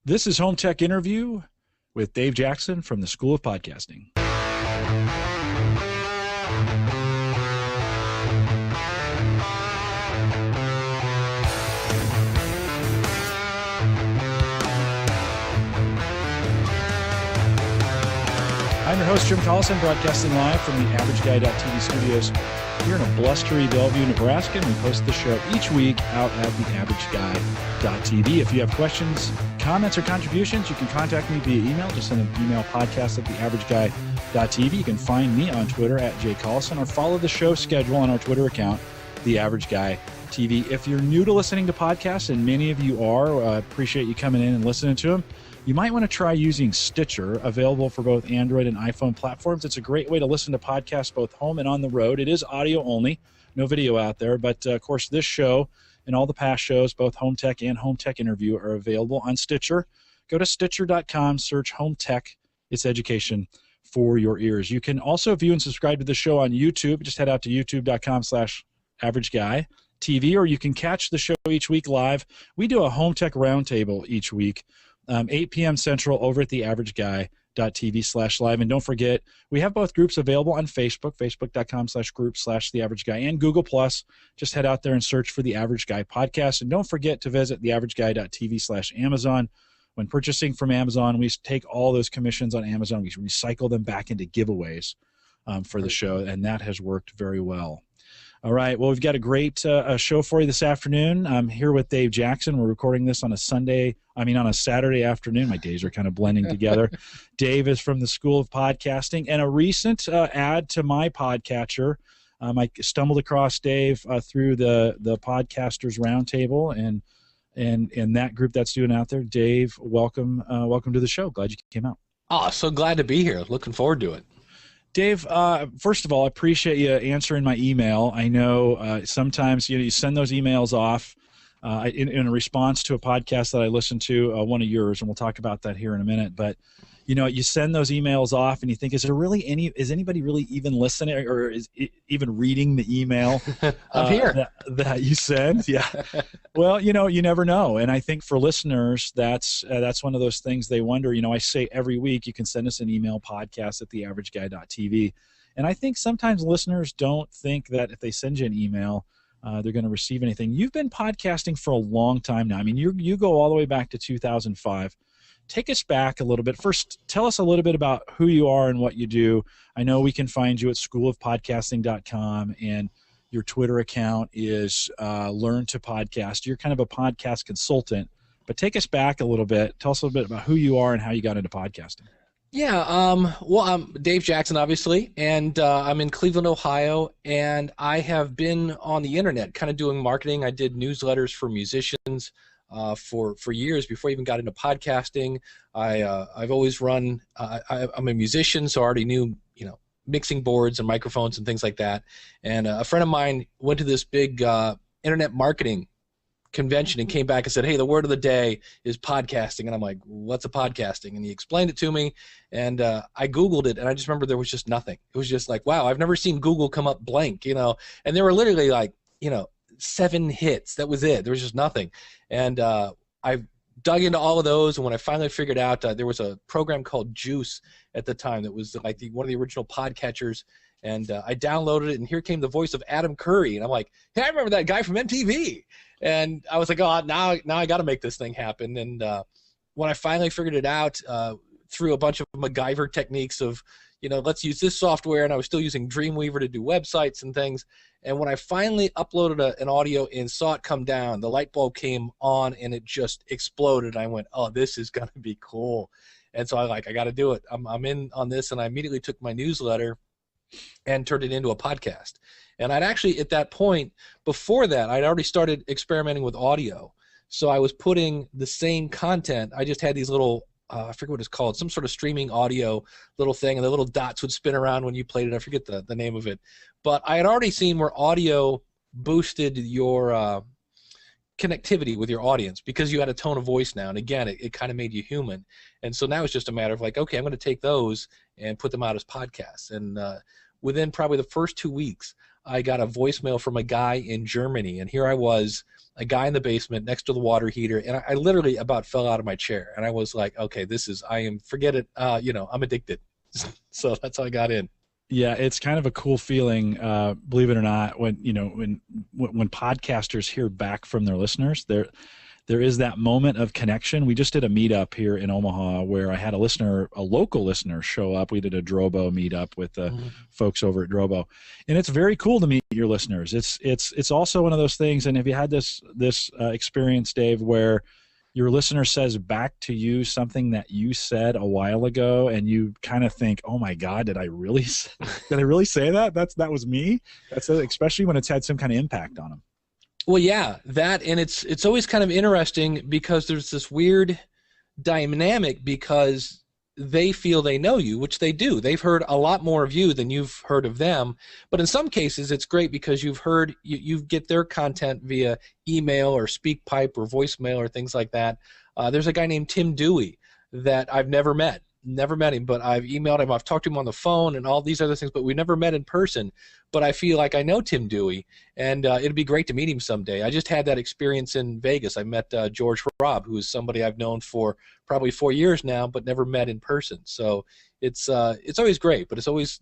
This is Home Tech Interview with Dave Jackson from the School of Podcasting. I'm your host, Jim Collison, broadcasting live from the AverageGuy.tv studios here in a blustery Bellevue, Nebraska, and we post the show each week out at the AverageGuy.tv. If you have questions, comments, or contributions, you can contact me via email. Just send an email, podcast at the AverageGuy.tv. You can find me on Twitter at jcollison or follow the show schedule on our Twitter account, the AverageGuy.tv. If you're new to listening to podcasts, and many of you are, appreciate you coming in and listening to them, you might want to try using Stitcher, available for both Android and iPhone platforms. It's a great way to listen to podcasts both home and on the road. It is audio only, no video out there. But, of course, this show and all the past shows, both Home Tech and Home Tech Interview, are available on Stitcher. Go to Stitcher.com, search Home Tech. It's education for your ears. You can also view and subscribe to the show on YouTube. Just head out to youtube.com/AverageGuy.tv, or you can catch the show each week live. We do a Home Tech Roundtable each week. 8 p.m. Central over at the AverageGuy.tv/live. And don't forget, we have both groups available on Facebook, facebook.com/group/TheAverageGuy, and Google+. Just head out there and search for The Average Guy Podcast. And don't forget to visit TheAverageGuy.tv/Amazon. When purchasing from Amazon, we take all those commissions on Amazon. We recycle them back into giveaways for the show, and that has worked very well. All right, well, we've got a great show for you this afternoon. I'm here with Dave Jackson. We're recording this on a Saturday afternoon. My days are kind of blending together. Dave is from the School of Podcasting, and a recent add to my podcatcher. I stumbled across Dave through the Podcasters Roundtable and that group that's doing out there. Dave, welcome to the show. Glad you came out. Oh, so glad to be here. Looking forward to it. Dave, first of all, I appreciate you answering my email. I know sometimes you send those emails off in response to a podcast that I listened to, one of yours, and we'll talk about that here in a minute. But you send those emails off, and you think, is anybody really even listening, or is even reading the email? I'm here. That you send, yeah. Well, you never know, and I think for listeners, that's one of those things they wonder. I say every week you can send us an email, podcast at theaverageguy.tv, and I think sometimes listeners don't think that if they send you an email, they're going to receive anything. You've been podcasting for a long time now. I mean, you go all the way back to 2005. Take us back a little bit. First, tell us a little bit about who you are and what you do. I know we can find you at schoolofpodcasting.com, and your Twitter account is Learn to Podcast. You're kind of a podcast consultant, but take us back a little bit. Tell us a little bit about who you are and how you got into podcasting. Yeah, well, I'm Dave Jackson, obviously, and I'm in Cleveland, Ohio, and I have been on the internet kind of doing marketing. I did newsletters for musicians for years before I even got into podcasting. I've always run. I'm a musician, so I already knew mixing boards and microphones and things like that. And a friend of mine went to this big internet marketing convention and came back and said, "Hey, the word of the day is podcasting." And I'm like, "What's a podcasting?" And he explained it to me, and I Googled it, and I just remember there was just nothing. It was just like, wow, I've never seen Google come up blank, And there were literally 7 hits. That was it. There was just nothing. And I dug into all of those, and when I finally figured out there was a program called Juice at the time that was like one of the original podcatchers, and I downloaded it, and here came the voice of Adam Curry, and I'm like, "Hey, I remember that guy from MTV." And I was like, "Oh, now I got to make this thing happen." And when I finally figured it out through a bunch of MacGyver techniques of, let's use this software, and I was still using Dreamweaver to do websites and things. And when I finally uploaded an audio and saw it come down, the light bulb came on, and it just exploded. I went, "Oh, this is going to be cool." And so I got to do it. I'm in on this, and I immediately took my newsletter and turned it into a podcast. And I'd actually, at that point, before that, I'd already started experimenting with audio. So I was putting the same content. I just had these little, I forget what it's called, some sort of streaming audio little thing, and the little dots would spin around when you played it. I forget the name of it. But I had already seen where audio boosted your connectivity with your audience because you had a tone of voice now. And again, it kind of made you human. And so now it's just a matter of like, okay, I'm going to take those and put them out as podcasts. And within probably the first 2 weeks, I got a voicemail from a guy in Germany, and here I was, a guy in the basement next to the water heater, and I literally about fell out of my chair, and I was like, okay, forget it, I'm addicted. So that's how I got in. Yeah, it's kind of a cool feeling, believe it or not, when podcasters hear back from their listeners. There is that moment of connection. We just did a meetup here in Omaha where I had a local listener show up. We did a Drobo meetup with the folks over at Drobo, and it's very cool to meet your listeners. It's also one of those things. And have you had this experience, Dave, where your listener says back to you something that you said a while ago, and you kind of think, "Oh my God, did I really say that? That was me." That's especially when it's had some kind of impact on them. Well, yeah, that, and it's always kind of interesting because there's this weird dynamic because they feel they know you, which they do. They've heard a lot more of you than you've heard of them. But in some cases, it's great because you get their content via email or SpeakPipe or voicemail or things like that. There's a guy named Tim Dewey that I've never met him, but I've emailed him, I've talked to him on the phone and all these other things, but we never met in person. But I feel like I know Tim Dewey, and it'd be great to meet him someday. I just had that experience in Vegas. I met George Robb, who is somebody I've known for probably 4 years now, but never met in person. So it's always great, but there's always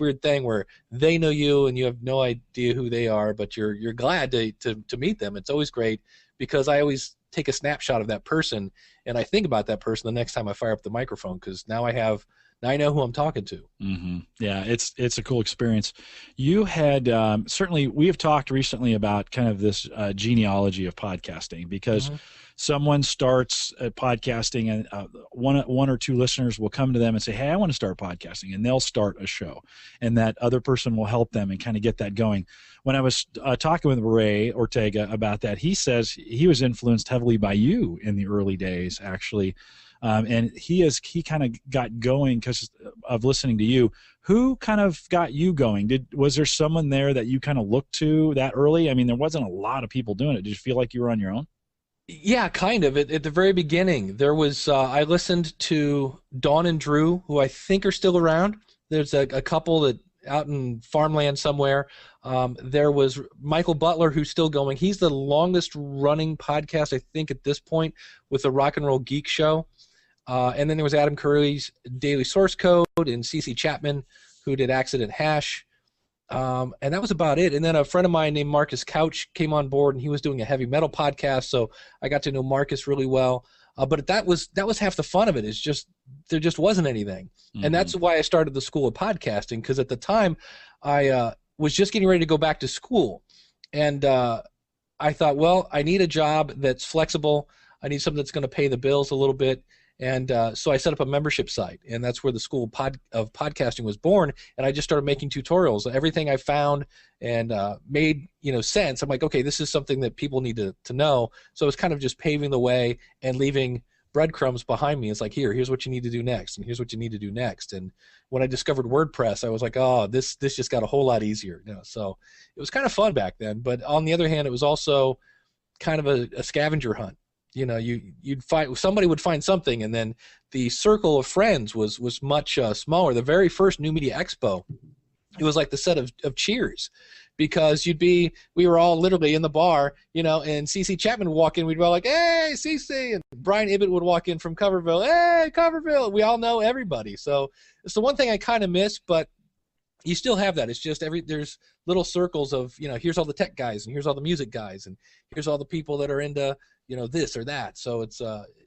weird thing where they know you and you have no idea who they are, but you're glad to meet them. It's always great because I always take a snapshot of that person, and I think about that person the next time I fire up the microphone because now I know who I'm talking to. Mm-hmm. Yeah, it's a cool experience. You had certainly, we have talked recently about kind of this genealogy of podcasting because someone starts podcasting and one or two listeners will come to them and say, "Hey, I want to start podcasting," and they'll start a show, and that other person will help them and kind of get that going. When I was talking with Ray Ortega about that, he says he was influenced heavily by you in the early days, actually. And he kind of got going because of listening to you. Who kind of got you going? Was there someone there that you kind of looked to that early? I mean, there wasn't a lot of people doing it. Did you feel like you were on your own? Yeah, kind of. At the very beginning, there was I listened to Dawn and Drew, who I think are still around. There's a couple that out in farmland somewhere. There was Michael Butler, who's still going. He's the longest running podcast, I think, at this point, with the Rock and Roll Geek Show. And then there was Adam Curry's Daily Source Code and CC Chapman, who did Accident Hash. And that was about it. And then a friend of mine named Marcus Couch came on board, and he was doing a heavy metal podcast, so I got to know Marcus really well. But that was half the fun of it. It's just there just wasn't anything. And that's why I started the School of Podcasting, because at the time I was just getting ready to go back to school. And I thought, well, I need a job that's flexible. I need something that's going to pay the bills a little bit. And so I set up a membership site, and that's where the School of Podcasting was born. And I just started making tutorials. Everything I found and made sense. I'm like, okay, this is something that people need to know. So it's kind of just paving the way and leaving breadcrumbs behind me. It's like, here's what you need to do next, and here's what you need to do next. And when I discovered WordPress, I was like, oh, this just got a whole lot easier. So it was kind of fun back then. But on the other hand, it was also kind of a scavenger hunt. You'd find somebody would find something, and then the circle of friends was much smaller. The very first New Media Expo, it was like the set of Cheers, because we were all literally in the bar, and CC Chapman would walk in, we'd be all like, "Hey, CC," and Brian Ibbett would walk in from Coverville, "Hey, Coverville." We all know everybody, so it's the one thing I kind of miss, but you still have that. It's just there's little circles of, here's all the tech guys, and here's all the music guys, and here's all the people that are into this or that. So it's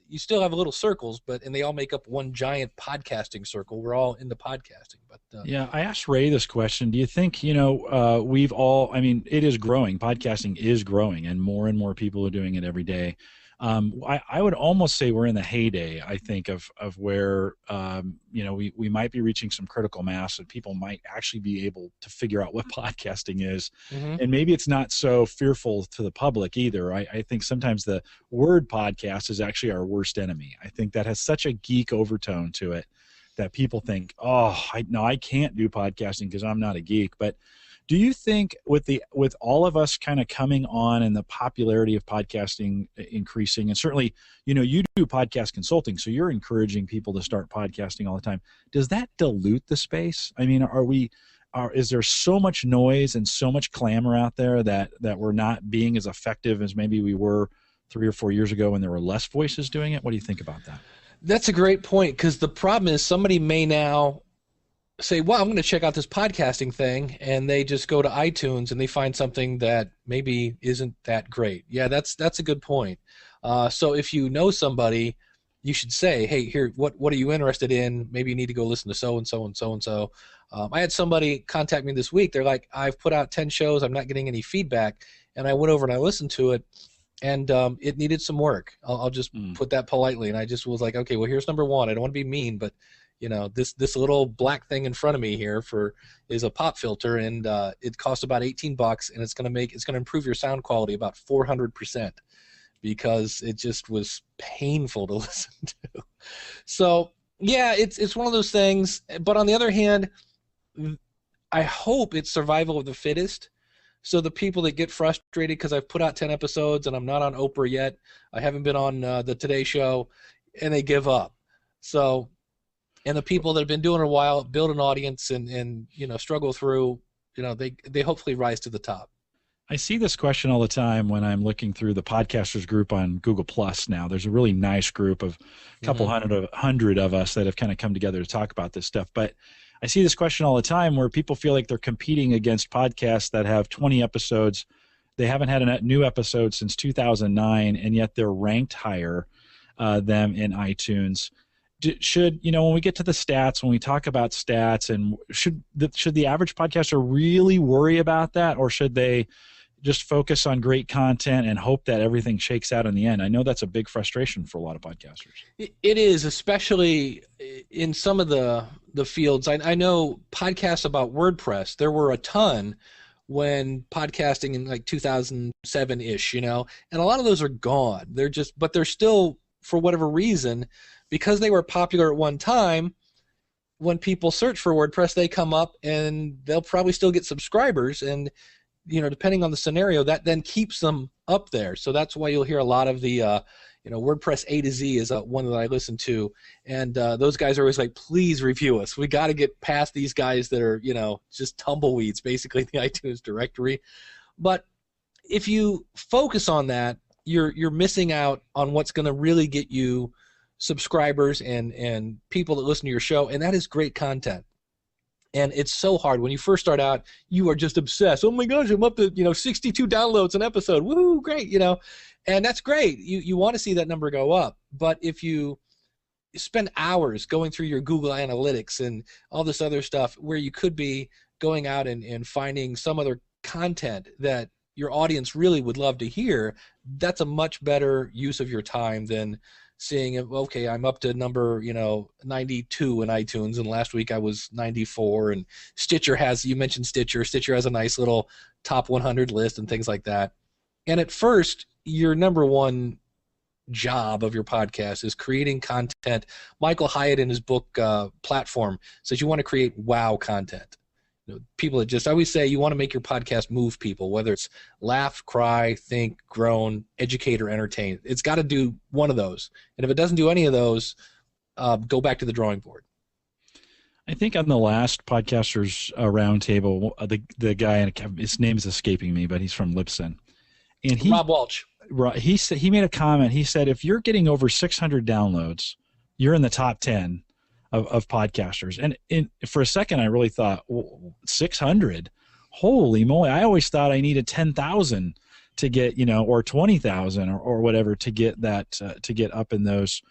you still have little circles, and they all make up one giant podcasting circle. We're all into podcasting. But yeah, I asked Ray this question. Do you think we've all? I mean, it is growing. Podcasting is growing, and more people are doing it every day. I would almost say we're in the heyday, I think, of where we might be reaching some critical mass, and people might actually be able to figure out what podcasting is. And maybe it's not so fearful to the public either. I think sometimes the word podcast is actually our worst enemy. I think that has such a geek overtone to it that people think, I can't do podcasting because I'm not a geek. But do you think with all of us kind of coming on and the popularity of podcasting increasing, and certainly, you do podcast consulting, so you're encouraging people to start podcasting all the time. Does that dilute the space? I mean, are we is there so much noise and so much clamor out there that we're not being as effective as maybe we were 3 or 4 years ago when there were less voices doing it? What do you think about that? That's a great point, because the problem is somebody may now say, well, I'm going to check out this podcasting thing, and they just go to iTunes and they find something that maybe isn't that great. Yeah, that's a good point. So if you know somebody, you should say, hey, here, what are you interested in? Maybe you need to go listen to so-and-so and so-and-so. I had somebody contact me this week. They're like, I've put out 10 shows. I'm not getting any feedback. And I went over and I listened to it, and it needed some work. I'll just put that politely. And I just was like, okay, well, here's number one. I don't want to be mean, but this little black thing in front of me here is a pop filter, and it costs about $18, and it's going to improve your sound quality about 400%, because it just was painful to listen to. So yeah, it's one of those things. But on the other hand, I hope it's survival of the fittest. So the people that get frustrated because I've put out 10 episodes and I'm not on Oprah yet, I haven't been on the Today Show, and they give up. So. And the people that have been doing it a while, build an audience and struggle through, they hopefully rise to the top. I see this question all the time when I'm looking through the podcasters group on Google Plus now. There's a really nice group of a couple hundred of us that have kind of come together to talk about this stuff. But I see this question all the time where people feel like they're competing against podcasts that have 20 episodes. They haven't had a new episode since 2009, and yet they're ranked higher than in iTunes. Should when we get to the stats, when we talk about stats, and should the average podcaster really worry about that, or should they just focus on great content and hope that everything shakes out in the end? I know that's a big frustration for a lot of podcasters. It is, especially in some of the fields. I know podcasts about WordPress. There were a ton when podcasting in like 2007-ish, and a lot of those are gone. But they're still, for whatever reason, because they were popular at one time, when people search for WordPress, they come up and they'll probably still get subscribers. And, depending on the scenario, that then keeps them up there. So that's why you'll hear a lot of the, WordPress A to Z is one that I listen to. And those guys are always like, please review us. We got to get past these guys that are, just tumbleweeds, basically, in the iTunes directory. But if you focus on that, you're missing out on what's going to really get you subscribers and people that listen to your show, and that is great content. And it's so hard. When you first start out, you are just obsessed. Oh my gosh, I'm up to 62 downloads an episode. Woohoo, great, and that's great. You want to see that number go up. But if you spend hours going through your Google Analytics and all this other stuff, where you could be going out and finding some other content that your audience really would love to hear, that's a much better use of your time than seeing, okay, I'm up to number 92 in iTunes, and last week I was 94. And Stitcher you mentioned Stitcher. Stitcher has a nice little top 100 list and things like that. And at first, your number one job of your podcast is creating content. Michael Hyatt, in his book Platform, says you want to create wow content. People that I always say you want to make your podcast move people, whether it's laugh, cry, think, groan, educate, or entertain. It's got to do one of those. And if it doesn't do any of those, go back to the drawing board. I think on the last Podcasters Roundtable, the guy, his name is escaping me, but he's from Libsyn. And Rob Walsh. He made a comment. He said, if you're getting over 600 downloads, you're in the top 10 of podcasters. And for a second, I really thought, 600? Holy moly! I always thought I needed 10,000 to get, or 20,000 or whatever to get that to get up in those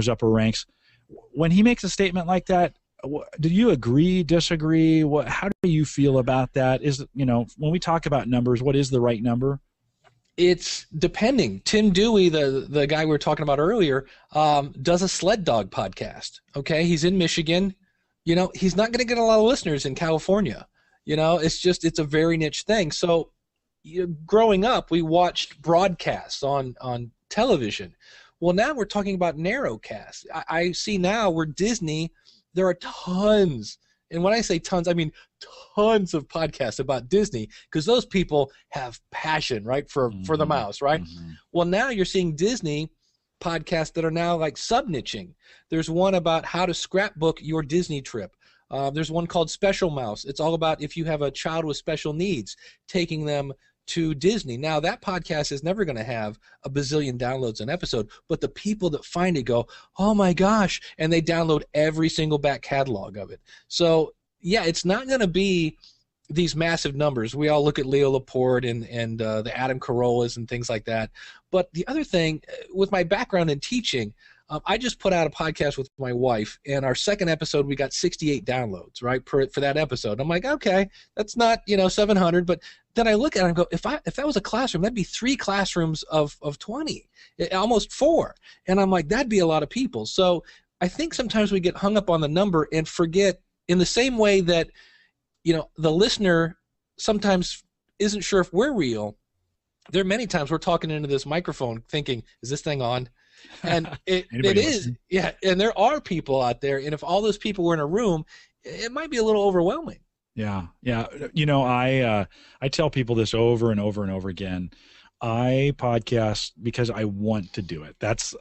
upper ranks. When he makes a statement like that, do you agree, disagree? How do you feel about that? When we talk about numbers, what is the right number? It's depending. Tim Dewey, the guy we were talking about earlier, does a sled dog podcast. Okay, he's in Michigan. He's not going to get a lot of listeners in California. It's a very niche thing. So, growing up, we watched broadcasts on television. Well, now we're talking about narrowcasts. I see now where Disney, there are tons. And when I say tons, I mean tons of podcasts about Disney, because those people have passion, right, for the mouse, right? Mm-hmm. Well, now you're seeing Disney podcasts that are now like sub-niching. There's one about how to scrapbook your Disney trip. There's one called Special Mouse. It's all about if you have a child with special needs, taking them to Disney. Now, that podcast is never going to have a bazillion downloads an episode, but the people that find it go, oh my gosh, and they download every single back catalog of it. So, yeah, it's not going to be these massive numbers. We all look at Leo Laporte and the Adam Carollas and things like that. But the other thing, with my background in teaching, I just put out a podcast with my wife, and our second episode, we got 68 downloads, right, for that episode. I'm like, okay, that's not, 700, but then I look at it and go, if that was a classroom, that'd be 3 classrooms of 20, almost 4. And I'm like, that'd be a lot of people. So I think sometimes we get hung up on the number and forget, in the same way that, the listener sometimes isn't sure if we're real. There are many times we're talking into this microphone thinking, is this thing on? And it is, yeah. And there are people out there, and if all those people were in a room, it might be a little overwhelming. Yeah, yeah. I tell people this over and over and over again. I podcast because I want to do it. That's,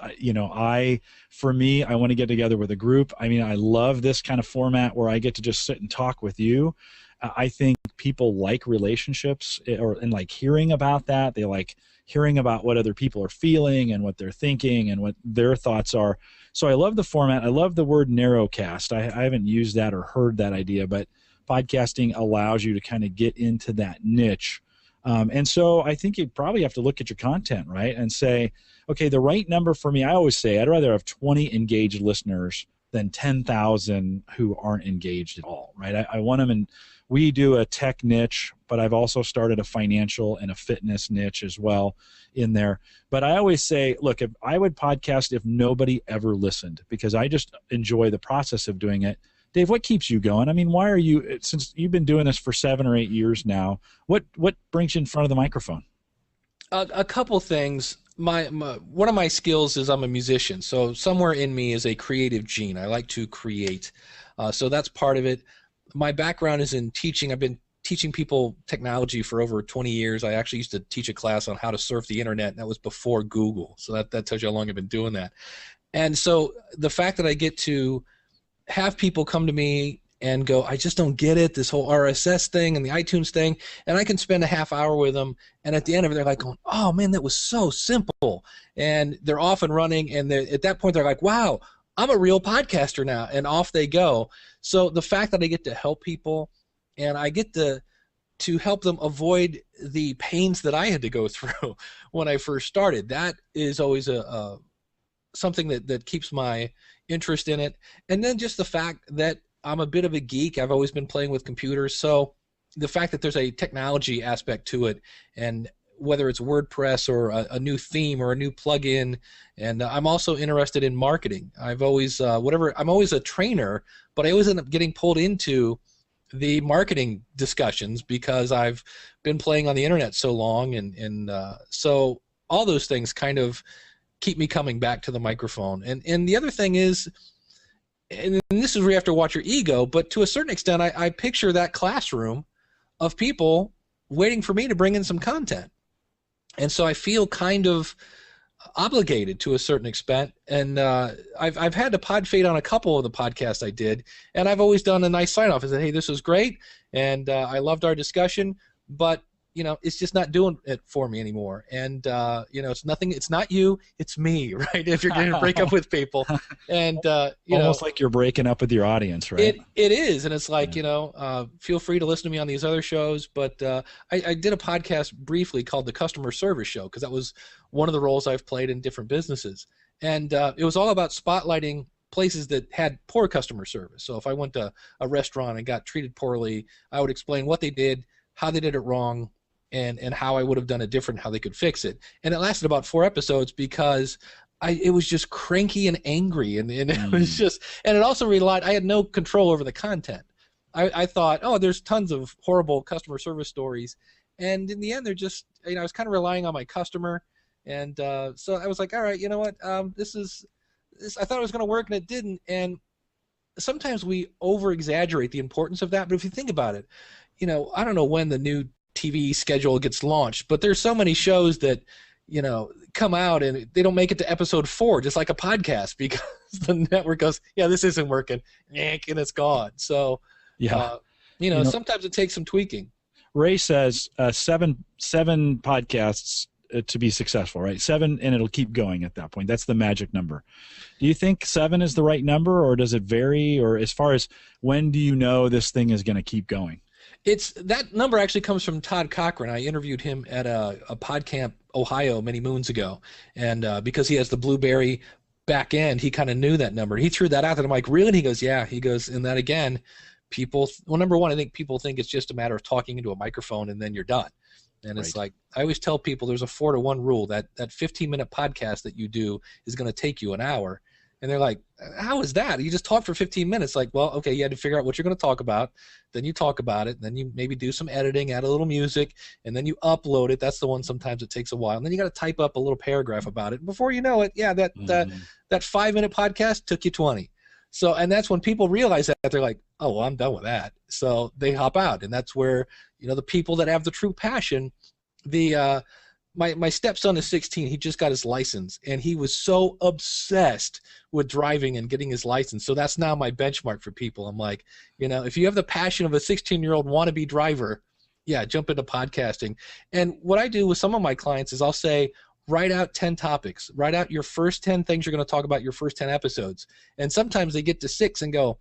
for me, I want to get together with a group. I mean, I love this kind of format where I get to just sit and talk with you. I think people like relationships and like hearing about that. They like hearing about what other people are feeling and what they're thinking and what their thoughts are. So I love the format. I love the word narrowcast. I haven't used that or heard that idea, but podcasting allows you to kind of get into that niche. And so I think you probably have to look at your content, right, and say, okay, the right number for me, I always say I'd rather have 20 engaged listeners than 10,000 who aren't engaged at all, right? I want them, and we do a tech niche, but I've also started a financial and a fitness niche as well in there. But I always say, look, if I would podcast if nobody ever listened, because I just enjoy the process of doing it. Dave, what keeps you going? I mean, why are you, since you've been doing this for 7 or 8 years now, what brings you in front of the microphone? A couple things. One of my skills is I'm a musician, so somewhere in me is a creative gene. I like to create, so that's part of it. My background is in teaching. I've been teaching people technology for over 20 years. I actually used to teach a class on how to surf the internet, and that was before Google, so that tells you how long I've been doing that. And so the fact that I get to have people come to me and go, I just don't get it, this whole RSS thing and the iTunes thing, and I can spend a half hour with them, and at the end of it, they're like going, oh man, that was so simple, and they're off and running, and at that point, they're like, wow, I'm a real podcaster now, and off they go. So the fact that I get to help people, and I get to help them avoid the pains that I had to go through when I first started, that is always something that keeps my interest in it. And then just the fact that I'm a bit of a geek. I've always been playing with computers, so the fact that there's a technology aspect to it, and whether it's WordPress or a new theme or a new plugin, and I'm also interested in marketing. I've always I'm always a trainer, but I always end up getting pulled into the marketing discussions because I've been playing on the internet so long, and so all those things kind of keep me coming back to the microphone. And the other thing is, and this is where you have to watch your ego, but to a certain extent, I picture that classroom of people waiting for me to bring in some content. And so I feel kind of obligated to a certain extent. And I've had to pod fade on a couple of the podcasts I did, and I've always done a nice sign-off. I said, hey, this was great, and I loved our discussion, but it's just not doing it for me anymore. And it's nothing. It's not you. It's me, right? If you're going to break up with people, and almost like you're breaking up with your audience, right? It is, and it's like feel free to listen to me on these other shows. But I did a podcast briefly called The Customer Service Show because that was one of the roles I've played in different businesses, and it was all about spotlighting places that had poor customer service. So if I went to a restaurant and got treated poorly, I would explain what they did, how they did it wrong, and how I would have done it different, how they could fix it. And it lasted about 4 episodes because it was just cranky and angry, and it was just, and it also relied, I had no control over the content. I thought, oh, there's tons of horrible customer service stories, and in the end, they're just, I was kind of relying on my customer, and so I was like, all right, you know what, this I thought it was going to work, and it didn't. And sometimes we over-exaggerate the importance of that, but if you think about it, I don't know when the new TV schedule gets launched, but there's so many shows that come out and they don't make it to episode 4, just like a podcast, because the network goes, yeah, this isn't working, and it's gone. So, Yeah. Sometimes it takes some tweaking. Ray says 7 podcasts to be successful, right? 7, and it'll keep going at that point. That's the magic number. Do you think 7 is the right number, or does it vary? Or as far as when do you know this thing is going to keep going? That number actually comes from Todd Cochran. I interviewed him at a PodCamp, Ohio, many moons ago, and because he has the Blueberry back end, he kind of knew that number. He threw that out, and I'm like, really? And he goes, yeah. He goes, and that again, number one, I think people think it's just a matter of talking into a microphone and then you're done. And It's like, I always tell people there's a 4-to-1 rule. That 15-minute podcast that you do is going to take you an hour. And they're like, how is that? You just talk for 15 minutes. Like, well, okay, you had to figure out what you're going to talk about. Then you talk about it. Then you maybe do some editing, add a little music, and then you upload it. That's the one sometimes it takes a while. And then you got to type up a little paragraph about it. Before you know it, yeah, that 5-minute podcast took you 20. So, and that's when people realize that, they're like, oh, well, I'm done with that. So they hop out. And that's where, the people that have the true passion, my stepson is 16. He just got his license, and he was so obsessed with driving and getting his license. So that's now my benchmark for people. I'm like, if you have the passion of a 16-year-old wannabe driver, yeah, jump into podcasting. And what I do with some of my clients is I'll say, write out 10 topics. Write out your first 10 things you're going to talk about your first 10 episodes. And sometimes they get to 6 and go,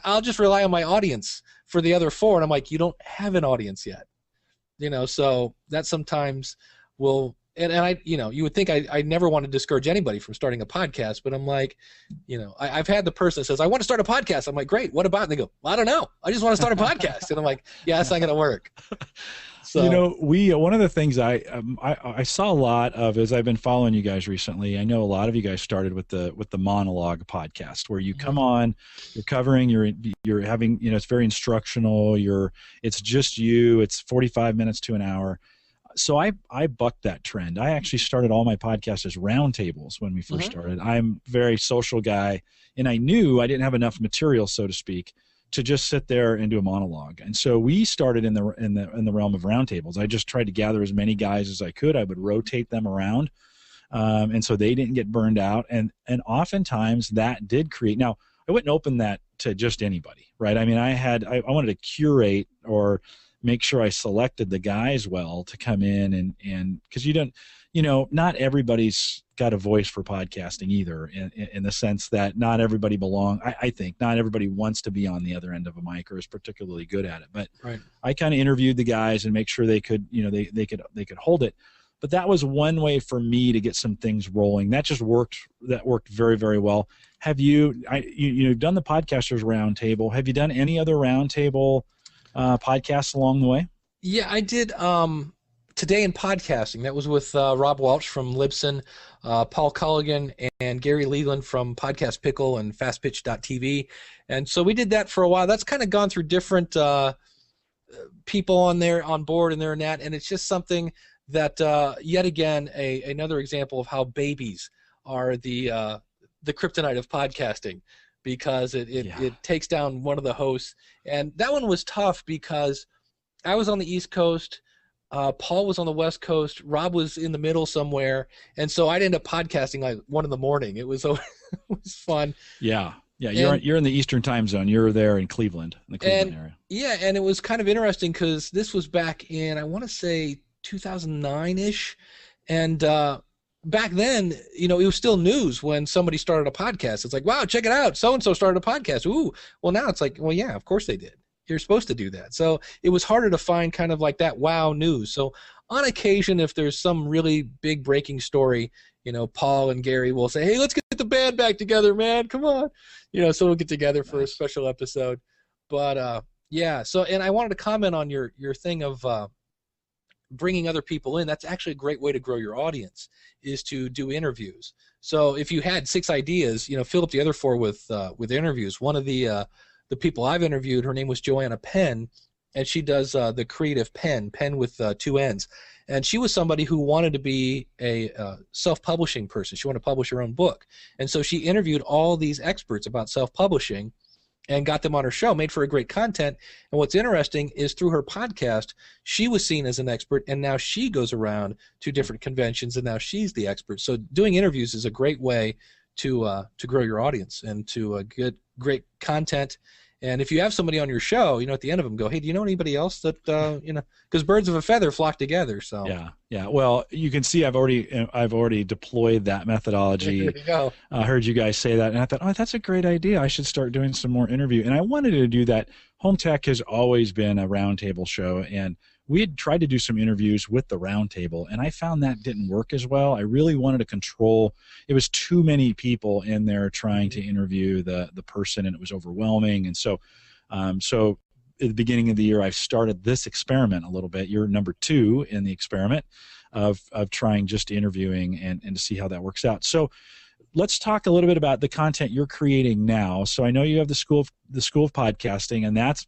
I'll just rely on my audience for the other 4. And I'm like, you don't have an audience yet. So that sometimes will, and I, you would think I never want to discourage anybody from starting a podcast, but I'm like, I've had the person that says, I want to start a podcast. I'm like, great, what about? And they go, well, I don't know. I just want to start a podcast. And I'm like, yeah, that's not going to work. So, one of the things I saw a lot of as I've been following you guys recently. I know a lot of you guys started with the monologue podcast, where you come on, you're covering, you're having, it's very instructional. It's just you. It's 45 minutes to an hour. So I bucked that trend. I actually started all my podcasts as roundtables when we first started. I'm a very social guy, and I knew I didn't have enough material, so to speak, to just sit there and do a monologue. And so we started in the realm of roundtables. I just tried to gather as many guys as I could. I would rotate them around, and so they didn't get burned out. And oftentimes that did create. Now, I wouldn't open that to just anybody, right? I mean, I wanted to curate or make sure I selected the guys well to come in, and because you don't, not everybody's got a voice for podcasting either, in the sense that not everybody I think not everybody wants to be on the other end of a mic or is particularly good at it. But I kind of interviewed the guys and make sure they could, they could hold it. But that was one way for me to get some things rolling. That just worked. That worked very, very well. Have you've done the Podcasters Roundtable? Have you done any other roundtable podcasts along the way? Yeah, I did. Today in Podcasting, that was with Rob Welch from Libsyn, Paul Culligan, and Gary Leland from Podcast Pickle and FastPitch.tv. And so we did that for a while. That's kind of gone through different people on board and they're in that, and it's just something that yet again another example of how babies are the kryptonite of podcasting, because it takes down one of the hosts. And that one was tough because I was on the East Coast, Paul was on the West Coast, Rob was in the middle somewhere, and so I'd end up podcasting like 1 a.m. It was fun. Yeah. You're in the Eastern time zone. You're there in Cleveland, in the Cleveland area. Yeah, and it was kind of interesting because this was back in, I want to say, 2009-ish, and back then, it was still news when somebody started a podcast. It's like, wow, check it out, so-and-so started a podcast. Ooh, well, now it's like, well, yeah, of course they did. You're supposed to do that. So it was harder to find kind of like that wow news. So on occasion, if there's some really big breaking story, Paul and Gary will say, hey, let's get the band back together, man. Come on. So we'll get together for a special episode. But yeah, so, and I wanted to comment on your thing of bringing other people in. That's actually a great way to grow your audience, is to do interviews. So if you had 6 ideas, fill up the other 4 with interviews. One of the people I've interviewed, her name was Joanna Penn, and she does the creative pen with 2 N's. And she was somebody who wanted to be a self-publishing person. She wanted to publish her own book. And so she interviewed all these experts about self-publishing, and got them on her show, made for a great content. And what's interesting is through her podcast, she was seen as an expert, and now she goes around to different conventions, and now she's the expert. So doing interviews is a great way to grow your audience and to get great content. And if you have somebody on your show, at the end of them, go, hey, do you know anybody else that, because birds of a feather flock together. So yeah. Well, you can see I've already deployed that methodology. There you go. I heard you guys say that, and I thought, oh, that's a great idea. I should start doing some more interview. And I wanted to do that. Home Tech has always been a roundtable show, and we had tried to do some interviews with the roundtable, and I found that didn't work as well. I really wanted to control. It was too many people in there trying to interview the person, and it was overwhelming. And so at the beginning of the year, I've started this experiment a little bit. You're number 2 in the experiment of trying just interviewing and to see how that works out. So let's talk a little bit about the content you're creating now. So I know you have the School of Podcasting, and that's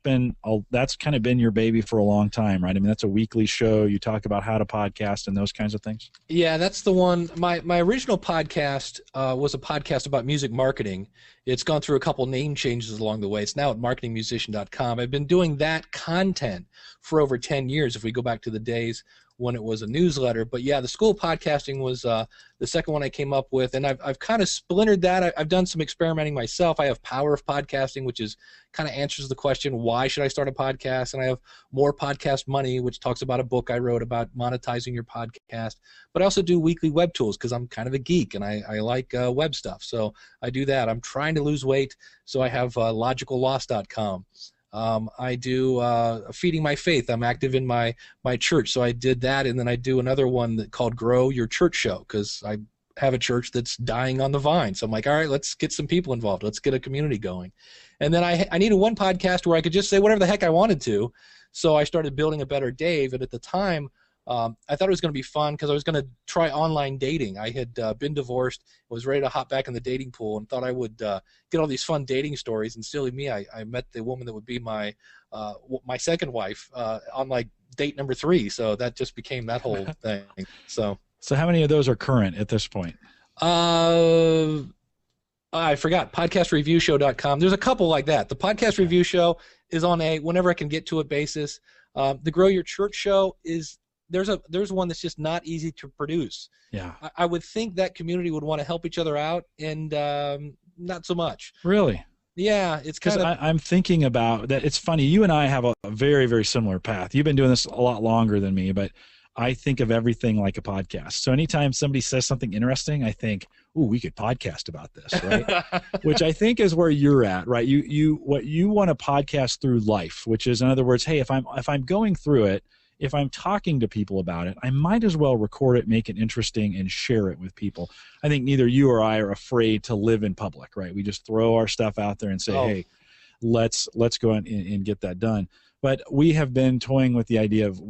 kind of been your baby for a long time, right? I mean, that's a weekly show. You talk about how to podcast and those kinds of things. Yeah, that's the one. My original podcast was a podcast about music marketing. It's gone through a couple name changes along the way. It's now at marketingmusician.com. I've been doing that content for over 10 years, if we go back to the days when it was a newsletter. But yeah, the School of Podcasting was the second one I came up with, and I've kind of splintered that. I've done some experimenting myself. I have Power of Podcasting, which is kind of answers the question, why should I start a podcast? And I have More Podcast Money, which talks about a book I wrote about monetizing your podcast. But I also do weekly web tools because I'm kind of a geek and I like web stuff. So I do that. I'm trying to lose weight, so I have logicalloss.com. I do Feeding My Faith. I'm active in my church, so I did that, and then I do another one called Grow Your Church Show, because I have a church that's dying on the vine. So I'm like, all right, let's get some people involved. Let's get a community going. And then I needed one podcast where I could just say whatever the heck I wanted to. So I started building A Better Dave, and at the time, I thought it was going to be fun because I was going to try online dating. I had been divorced, was ready to hop back in the dating pool, and thought I would get all these fun dating stories. And silly me, I met the woman that would be my second wife on like date number 3. So that just became that whole thing. So how many of those are current at this point? I forgot, podcastreviewshow.com. There's a couple like that. The Podcast Review Show is on a whenever I can get to it basis. The Grow Your Church Show is there's one that's just not easy to produce. Yeah. I would think that community would want to help each other out, and not so much. Really? Yeah, it's kind of. I'm thinking about that. It's funny. You and I have a very, very similar path. You've been doing this a lot longer than me, but I think of everything like a podcast. So anytime somebody says something interesting, I think, ooh, we could podcast about this, right? Which I think is where you're at, right? You want to podcast through life, which is, in other words, hey, if I'm going through it, if I'm talking to people about it, I might as well record it, make it interesting, and share it with people. I think neither you or I are afraid to live in public, right? We just throw our stuff out there and say, hey, let's go and get that done. But we have been toying with the idea of,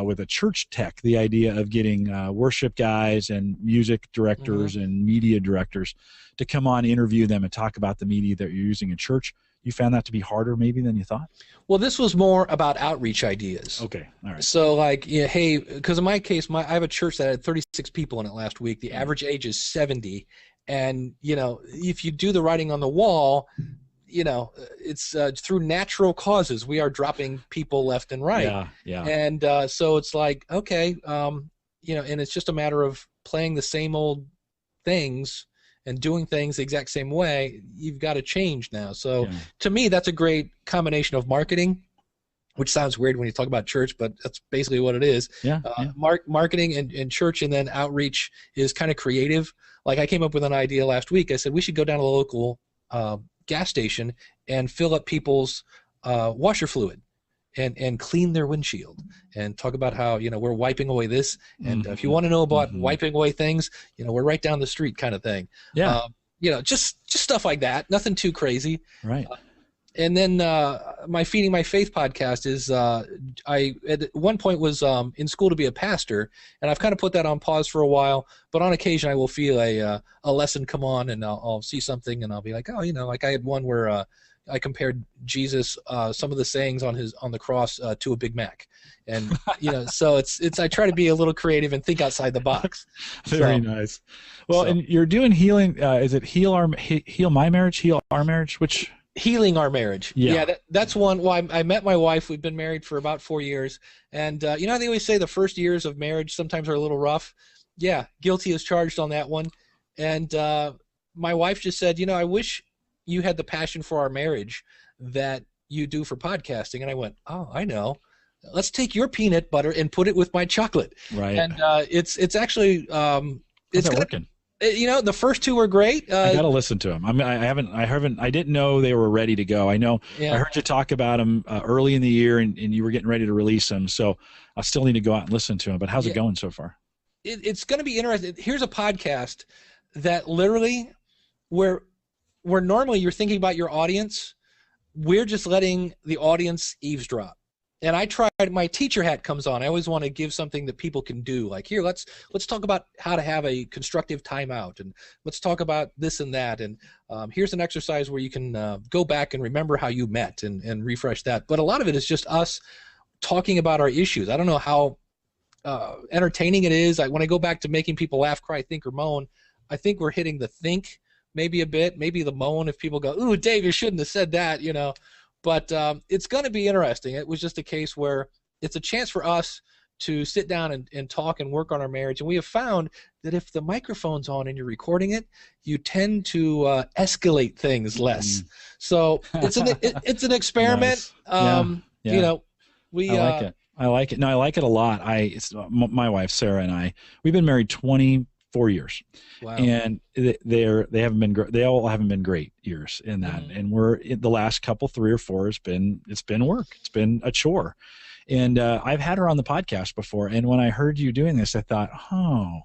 with a church tech, the idea of getting worship guys and music directors and media directors to come on, interview them, and talk about the media that you're using in church. You found that to be harder maybe than you thought? Well, this was more about outreach ideas. Okay, all right. So like, hey, because in my case, I have a church that had 36 people in it last week. The average age is 70. And, if you do the writing on the wall, it's through natural causes. We are dropping people left and right. Yeah. And so it's like, okay, and it's just a matter of playing the same old things and doing things the exact same way. You've got to change now. So to me, that's a great combination of marketing, which sounds weird when you talk about church, but that's basically what it is. Marketing and church, and then outreach is kind of creative. Like I came up with an idea last week. I said we should go down to the local gas station and fill up people's washer fluid and clean their windshield and talk about how, we're wiping away this. And if you want to know about wiping away things, we're right down the street kind of thing. Yeah. Just stuff like that. Nothing too crazy. Right. And then my Feeding My Faith podcast is I at one point was in school to be a pastor, and I've kind of put that on pause for a while. But on occasion, I will feel a lesson come on, and I'll see something, and I'll be like, oh, like I had one where I compared Jesus, some of the sayings on the cross to a Big Mac, and so it's I try to be a little creative and think outside the box. Very nice. Well, and you're doing healing. Is it Heal My Marriage, Heal Our Marriage? Which healing our marriage. Yeah. That's one. Well, I met my wife. We've been married for about 4 years. And, you know, they always say the first years of marriage sometimes are a little rough. Yeah, guilty as charged on that one. And my wife just said, you know, I wish you had the passion for our marriage that you do for podcasting. And I went, oh, I know. Let's take your peanut butter and put it with my chocolate. Right. And it's actually it's working. You know, the first two were great. I got to listen to them. I mean, I didn't know they were ready to go. I know I heard you talk about them early in the year, and you were getting ready to release them. So I still need to go out and listen to them. But how's it going so far? It's going to be interesting. Here's a podcast that literally, where normally you're thinking about your audience, we're just letting the audience eavesdrop. And I tried, my teacher hat comes on. I always want to give something that people can do. Like, here, let's talk about how to have a constructive timeout, and let's talk about this and that. And here's an exercise where you can go back and remember how you met and refresh that. But a lot of it is just us talking about our issues. I don't know how entertaining it is. When I go back to making people laugh, cry, think, or moan, I think we're hitting the think maybe a bit, maybe the moan if people go, ooh, Dave, you shouldn't have said that, you know. But it's going to be interesting. It was just a case where it's a chance for us to sit down and talk and work on our marriage. And we have found that if the microphone's on and you're recording it, you tend to escalate things less. So it's an experiment. Nice. You know, I like it. No, I like it a lot. My wife Sarah and I, we've been married 24 years. Wow. And they all haven't been great years in that. And we're in the last couple, 3 or 4, it's been work. It's been a chore. And I've had her on the podcast before. And when I heard you doing this, I thought, oh,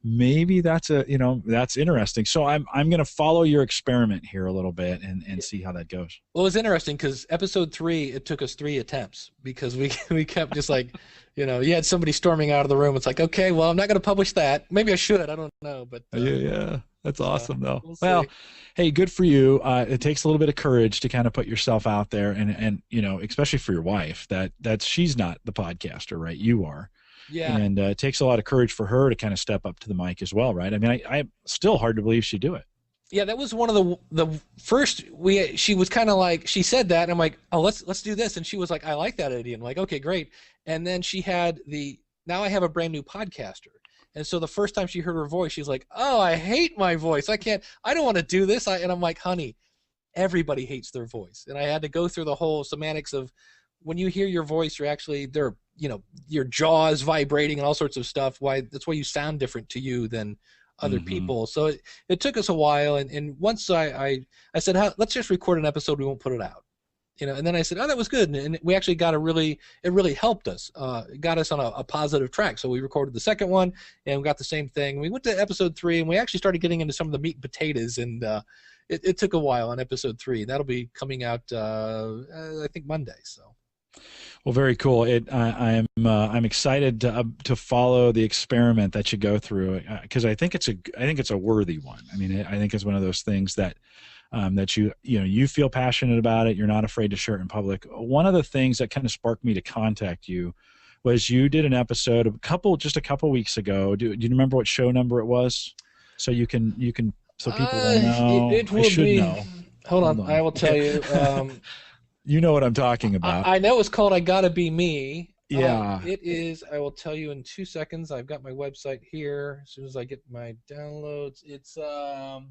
maybe that's interesting. So I'm going to follow your experiment here a little bit and see how that goes. Well, it's interesting because episode 3, it took us 3 attempts because we kept just like, you know, you had somebody storming out of the room. It's like, okay, well, I'm not going to publish that. Maybe I should. I don't know. But yeah, that's awesome though. Well, hey, good for you. It takes a little bit of courage to kind of put yourself out there, and you know, especially for your wife, that she's not the podcaster, right? You are. Yeah. And it takes a lot of courage for her to kind of step up to the mic as well, right? I mean, I still hard to believe she'd do it. Yeah, that was one of the first. She was kind of like, she said that, and I'm like, oh, let's do this, and she was like, I like that idea. I'm like, okay, great. And then she had now I have a brand new podcaster, and so the first time she heard her voice, she's like, oh, I hate my voice. I don't want to do this. And I'm like, honey, everybody hates their voice, and I had to go through the whole semantics of when you hear your voice, your jaw is vibrating and all sorts of stuff. That's why you sound different to you than other people. So it took us a while, and once I said, let's just record an episode, we won't put it out, you know. And then I said, oh, that was good, and we actually got it really helped us, got us on a positive track. So we recorded the second one, and we got the same thing. We went to episode 3, and we actually started getting into some of the meat and potatoes, and it took a while on episode 3. That'll be coming out I think Monday. So. Well, very cool. I'm excited to follow the experiment that you go through, because I think it's a worthy one. I mean, I think it's one of those things that you feel passionate about it. You're not afraid to share it in public. One of the things that kind of sparked me to contact you was you did an episode just a couple weeks ago. Do you remember what show number it was? So you can so people will know. It will be. Know. Hold on, I will tell you. You know what I'm talking about. I know it's called I Gotta Be Me. Yeah. It is. I will tell you in 2 seconds. I've got my website here. As soon as I get my downloads, it's go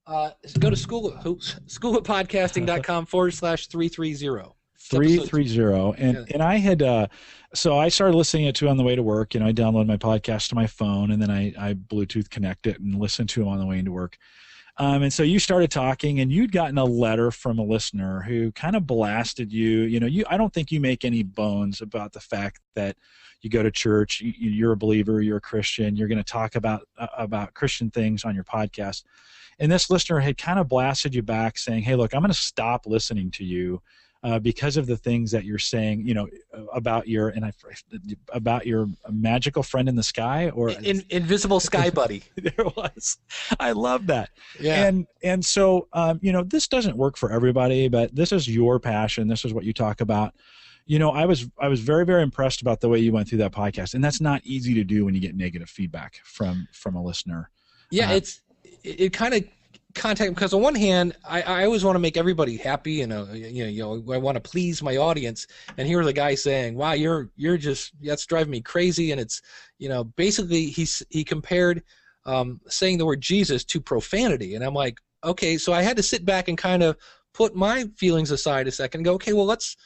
to schoolwithpodcasting.com/330. 330. And I had so I started listening to it on the way to work. You know, I downloaded my podcast to my phone, and then I Bluetooth connect it and listen to them on the way into work. And so you started talking, and you'd gotten a letter from a listener who kind of blasted you. You know, I don't think you make any bones about the fact that you go to church, you're a believer, you're a Christian, you're going to talk about Christian things on your podcast. And this listener had kind of blasted you back saying, hey, look, I'm going to stop listening to you because of the things that you're saying, you know, about your magical friend in the sky, or invisible sky buddy. There was. I love that. Yeah. And so, this doesn't work for everybody, but this is your passion. This is what you talk about. You know, I was very, very impressed about the way you went through that podcast, and that's not easy to do when you get negative feedback from a listener. Yeah, it kind of contact him because on one hand, I always want to make everybody happy, and I want to please my audience. And here was a guy saying, "Wow, you're just that's driving me crazy." And it's basically he compared saying the word Jesus to profanity, and I'm like, okay, so I had to sit back and kind of put my feelings aside a second and go, okay, well let's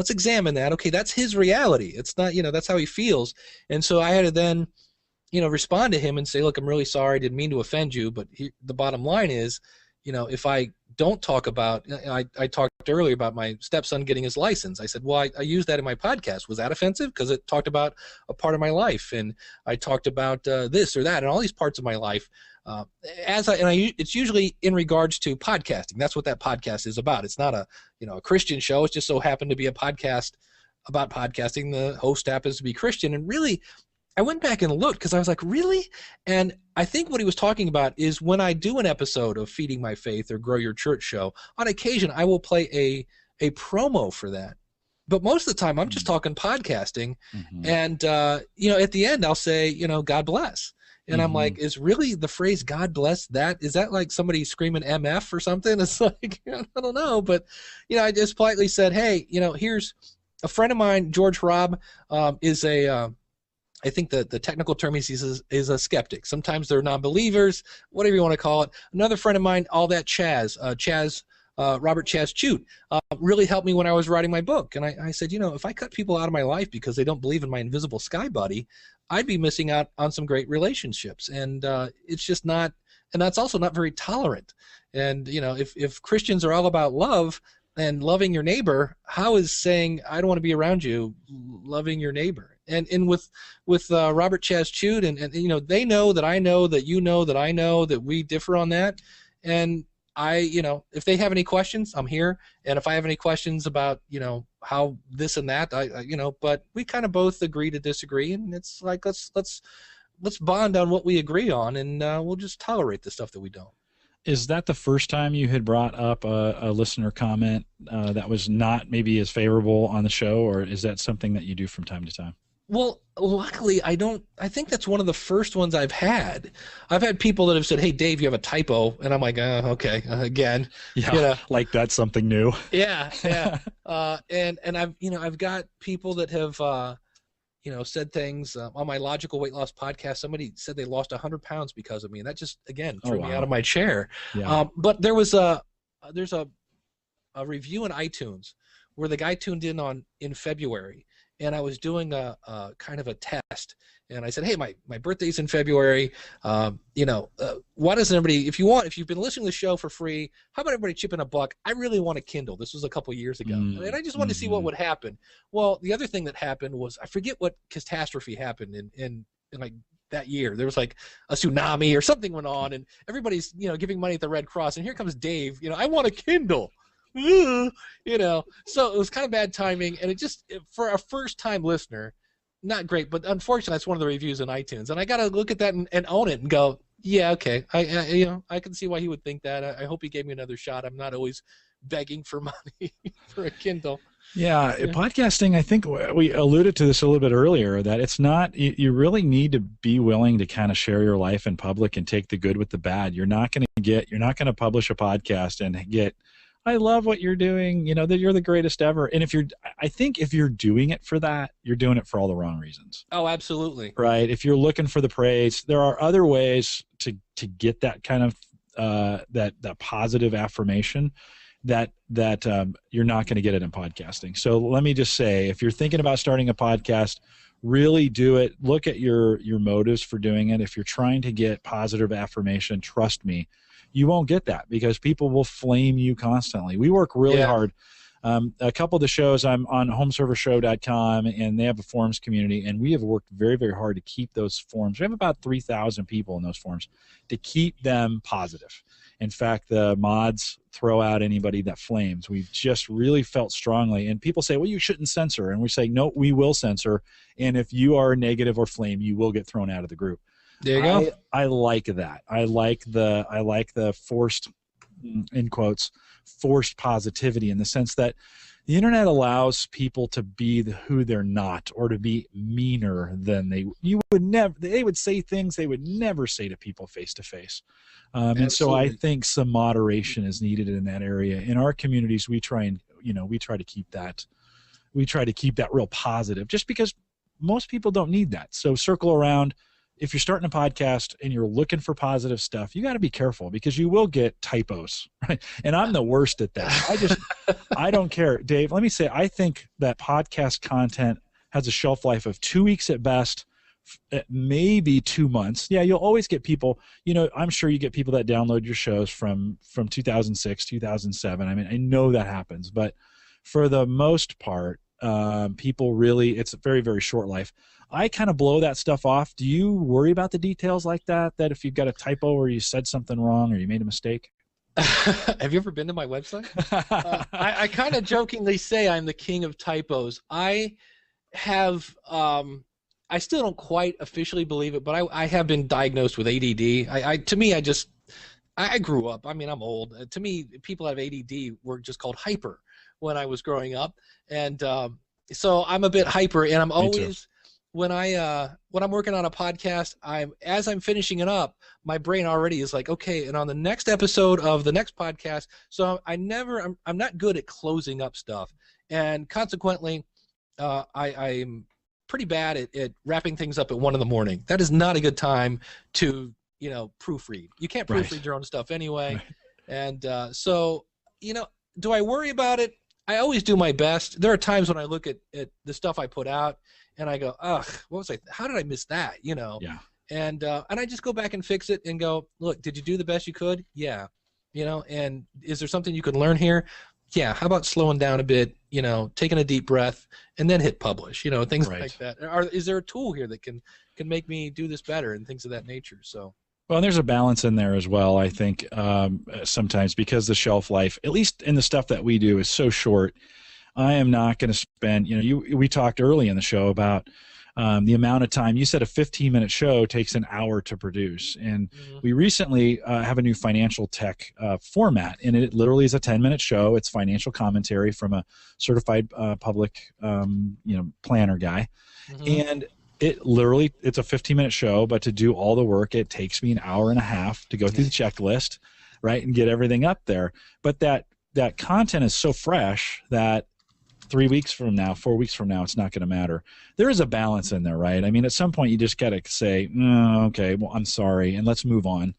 examine that. Okay, that's his reality. It's not that's how he feels, and so I had to then respond to him and say, look, I'm really sorry. I didn't mean to offend you, but the bottom line is, if I don't talk about, I talked earlier about my stepson getting his license. I said, well, I used that in my podcast. Was that offensive? Because it talked about a part of my life, and I talked about this or that and all these parts of my life. It's usually in regards to podcasting. That's what that podcast is about. It's not a Christian show. It just so happened to be a podcast about podcasting. The host happens to be Christian, and really, I went back and looked because I was like, really? And I think what he was talking about is when I do an episode of Feeding My Faith or Grow Your Church Show, on occasion I will play a promo for that. But most of the time I'm just talking podcasting. Mm-hmm. And, at the end I'll say, God bless. And I'm like, is really the phrase God bless that? Is that like somebody screaming MF or something? It's like, I don't know. But, I just politely said, hey, here's a friend of mine, George Robb, is I think the technical term is a skeptic. Sometimes they're non-believers, whatever you want to call it. Another friend of mine, all that Robert Chaz Chute, really helped me when I was writing my book. And I said, if I cut people out of my life because they don't believe in my invisible sky buddy, I'd be missing out on some great relationships. And it's just not, and that's also not very tolerant. And, if Christians are all about love and loving your neighbor, how is saying, I don't want to be around you, loving your neighbor? And with Robert Chaz Chute, and they know that I know that you know that I know that we differ on that. And if they have any questions, I'm here. And if I have any questions about, how this and that, but we kind of both agree to disagree. And it's like, let's bond on what we agree on, and we'll just tolerate the stuff that we don't. Is that the first time you had brought up a listener comment that was not maybe as favorable on the show, or is that something that you do from time to time? Well, luckily, I think that's one of the first ones I've had. I've had people that have said, hey, Dave, you have a typo. And I'm like, okay, again. Yeah, like that's something new. Yeah. And I've got people that have, said things on my Logical Weight Loss podcast. Somebody said they lost 100 pounds because of me. And that just, again, threw me out of my chair. Yeah. But there's a review in iTunes where the guy tuned in February. And I was doing a kind of a test, and I said, "Hey, my birthday's in February. Why doesn't everybody? If you've been listening to the show for free, how about everybody chip in $1? I really want a Kindle." This was a couple years ago, and I just wanted to see what would happen. Well, the other thing that happened was I forget what catastrophe happened in like that year. There was like a tsunami or something went on, and everybody's giving money at the Red Cross, and here comes Dave. I want a Kindle. So it was kind of bad timing, and for a first-time listener, not great. But unfortunately, that's one of the reviews in iTunes, and I got to look at that and own it and go, yeah, okay, I can see why he would think that. I hope he gave me another shot. I'm not always begging for money for a Kindle. Yeah, podcasting, I think we alluded to this a little bit earlier, that it's not, you really need to be willing to kind of share your life in public and take the good with the bad. You're not going to publish a podcast and get, I love what you're doing, that you're the greatest ever. And I think if you're doing it for that, you're doing it for all the wrong reasons. Oh, absolutely. Right. If you're looking for the praise, there are other ways to get that kind of, that positive affirmation that you're not going to get it in podcasting. So let me just say, if you're thinking about starting a podcast, really do it. Look at your motives for doing it. If you're trying to get positive affirmation, trust me, you won't get that because people will flame you constantly. We work really hard. A couple of the shows, I'm on homeservershow.com, and they have a forums community, and we have worked very, very hard to keep those forums. We have about 3,000 people in those forums to keep them positive. In fact, the mods throw out anybody that flames. We've just really felt strongly, and people say, well, you shouldn't censor, and we say, no, we will censor, and if you are negative or flame, you will get thrown out of the group. There you go. I like that. I like the forced, in quotes, forced positivity, in the sense that the internet allows people to be who they're not, or to be meaner than they would say things they would never say to people face to face. And so I think some moderation is needed in that area. In our communities, we try to keep that real positive, just because most people don't need that. So circle around. If you're starting a podcast and you're looking for positive stuff, you got to be careful, because you will get typos, right? And I'm the worst at that. I don't care. Dave, let me say, I think that podcast content has a shelf life of 2 weeks at best, maybe 2 months. Yeah, you'll always get people, I'm sure you get people that download your shows from 2006, 2007. I mean, I know that happens, but for the most part, people really, it's a very, very short life. I kind of blow that stuff off. Do you worry about the details like that if you've got a typo or you said something wrong or you made a mistake? Have you ever been to my website? I kind of jokingly say I'm the king of typos. I have, I still don't quite officially believe it, but I have been diagnosed with ADD. I grew up, I'm old. To me, people that have ADD were just called hyper when I was growing up. And so I'm a bit hyper, and I'm always, when I'm working on a podcast, as I'm finishing it up, my brain already is like, okay, and on the next episode of the next podcast. So I'm not good at closing up stuff, and consequently, I'm pretty bad at wrapping things up at 1 a.m. That is not a good time to proofread. You can't proofread your own stuff anyway, and so do I worry about it? I always do my best. There are times when I look at the stuff I put out and I go, ugh, how did I miss that? Yeah. And I just go back and fix it and go, look, did you do the best you could? Yeah. And is there something you could learn here? Yeah. How about slowing down a bit, taking a deep breath and then hit publish, things like that. Is there a tool here that can make me do this better and things of that nature? So. Well, and there's a balance in there as well, I think, sometimes, because the shelf life, at least in the stuff that we do, is so short. I am not going to spend, we talked early in the show about the amount of time. You said a 15-minute show takes an hour to produce. And we recently have a new financial tech format, and it literally is a 10-minute show. It's financial commentary from a certified public planner guy. And it's a 15-minute show, but to do all the work, it takes me an hour and a half to go through the checklist, right, and get everything up there. But that content is so fresh that 3 weeks from now, 4 weeks from now, it's not going to matter. There is a balance in there, right? I mean, at some point, you just got to say, okay, well, I'm sorry, and let's move on.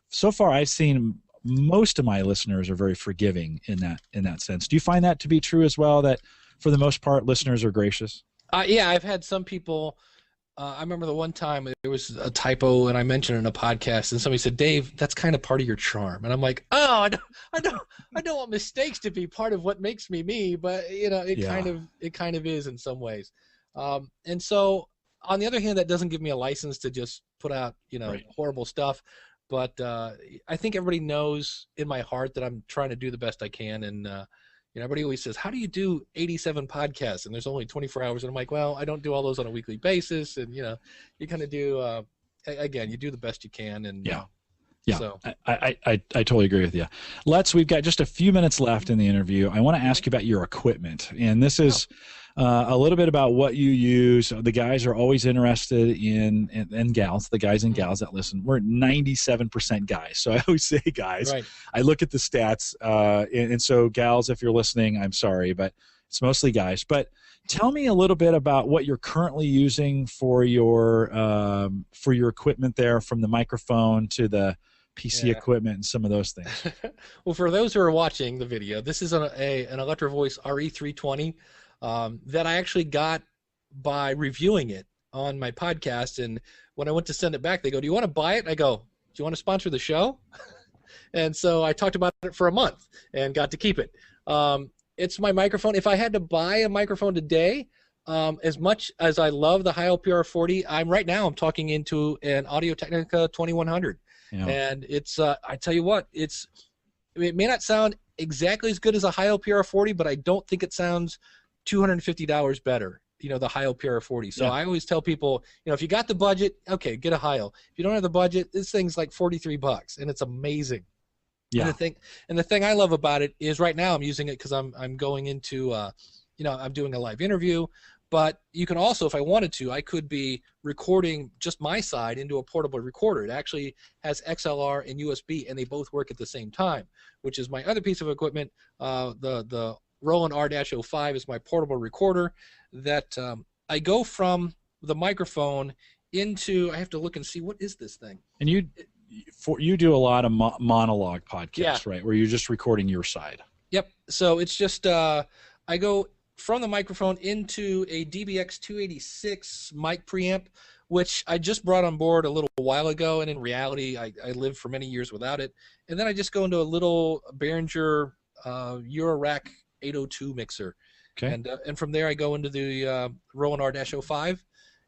So far, I've seen most of my listeners are very forgiving in that sense. Do you find that to be true as well, that for the most part, listeners are gracious? Yeah, I've had some people. I remember the one time there was a typo, and I mentioned it in a podcast, and somebody said, "Dave, that's kind of part of your charm." And I'm like, "Oh, I don't want mistakes to be part of what makes me me, but it kind of is in some ways." And so, on the other hand, that doesn't give me a license to just put out horrible stuff. But I think everybody knows in my heart that I'm trying to do the best I can, and everybody always says, how do you do 87 podcasts? And there's only 24 hours. And I'm like, well, I don't do all those on a weekly basis. And, you kind of do, again, you do the best you can. And so. I totally agree with you. We've got just a few minutes left in the interview. I want to ask you about your equipment. And this is a little bit about what you use. The guys are always interested in gals, the guys and gals that listen. We're 97% guys. So I always say guys. Right. I look at the stats. And so gals, if you're listening, I'm sorry, but it's mostly guys. But tell me a little bit about what you're currently using for your equipment there, from the microphone to the PC equipment and some of those things. Well, for those who are watching the video, this is an Electro Voice RE320 that I actually got by reviewing it on my podcast. And when I went to send it back, they go, "Do you want to buy it?" I go, "Do you want to sponsor the show?" And so I talked about it for a month and got to keep it. It's my microphone. If I had to buy a microphone today, as much as I love the HTI003 40, I'm talking into an Audio-Technica 2100. Yeah. And it's I tell you what, it may not sound exactly as good as a HTI003 40, but I don't think it sounds $250 better, the HTI003 40. So I always tell people, if you got the budget, okay, get a HTI. If you don't have the budget, this thing's like $43, and it's amazing. Yeah. And the thing I love about it is right now I'm using it because I'm going into I'm doing a live interview, but you can also, if I wanted to, I could be recording just my side into a portable recorder. It actually has XLR and USB, and they both work at the same time, which is my other piece of equipment. The Roland R-05 is my portable recorder that I go from the microphone into, I have to look and see, what is this thing? And you do a lot of monologue podcasts, right? Where you're just recording your side. Yep. So it's just, I go from the microphone into a DBX 286 mic preamp, which I just brought on board a little while ago, and in reality, I lived for many years without it. And then I just go into a little Behringer Eurorack 802 mixer. Okay. And from there, I go into the Roland R-05,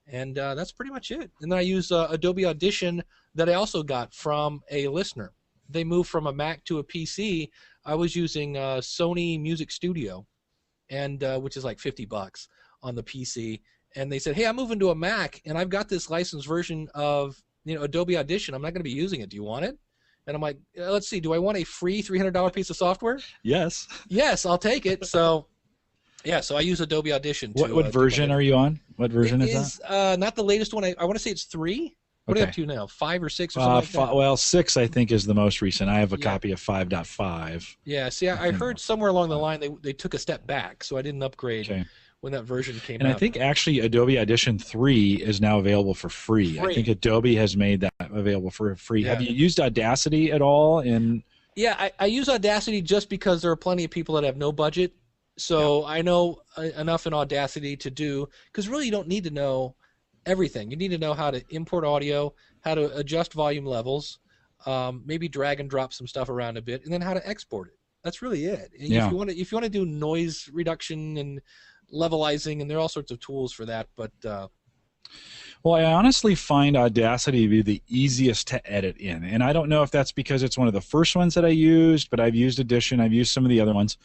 and that's pretty much it. And then I use Adobe Audition that I also got from a listener. They moved from a Mac to a PC. I was using Sony Music Studio, and which is like $50 on the PC. And they said, hey, I'm moving to a Mac, and I've got this licensed version of Adobe Audition. I'm not going to be using it. Do you want it? And I'm like, let's see. Do I want a free $300 piece of software? Yes. Yes, I'll take it. So, yeah. So I use Adobe Audition. What version are you on? What version is that? Not the latest one. I want to say it's 3. What are they up to now? 5 or 6 or something like that? Well, 6 I think is the most recent. I have a copy of 5.5. Yeah. See, I heard somewhere along the line they took a step back, so I didn't upgrade when that version came out. And I think actually Adobe Audition 3 is now available for free. I think Adobe has made that available for free. Yeah. Have you used Audacity at all? Yeah, I use Audacity just because there are plenty of people that have no budget. So I know enough in Audacity to do, because really you don't need to know everything. You need to know how to import audio, how to adjust volume levels, maybe drag and drop some stuff around a bit, and then how to export it. That's really it. Yeah. If you want to do noise reduction and levelizing, and there are all sorts of tools for that, but well, I honestly find Audacity to be the easiest to edit in, and I don't know if that's because it's one of the first ones that I used, but I've used Audition, I've used some of the other ones,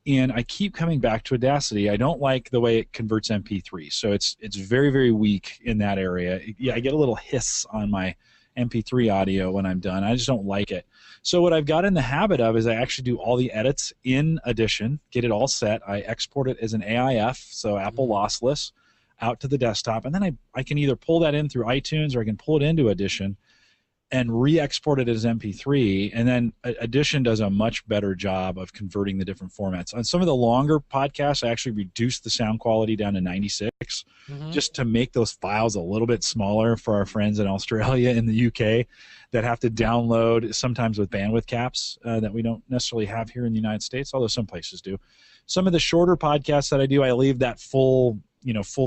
and I keep coming back to Audacity. I don't like the way it converts MP3, so it's very, very weak in that area. Yeah, I get a little hiss on my MP3 audio when I'm done. I just don't like it. So what I've got in the habit of is I actually do all the edits in Audition, get it all set. I export it as an AIF, so Apple lossless, out to the desktop, and then I can either pull that in through iTunes or I can pull it into Audition and re-export it as MP3, and then Audition does a much better job of converting the different formats. On some of the longer podcasts, I actually reduce the sound quality down to 96 just to make those files a little bit smaller for our friends in Australia and the UK that have to download, sometimes with bandwidth caps that we don't necessarily have here in the United States, although some places do. Some of the shorter podcasts that I do, I leave that full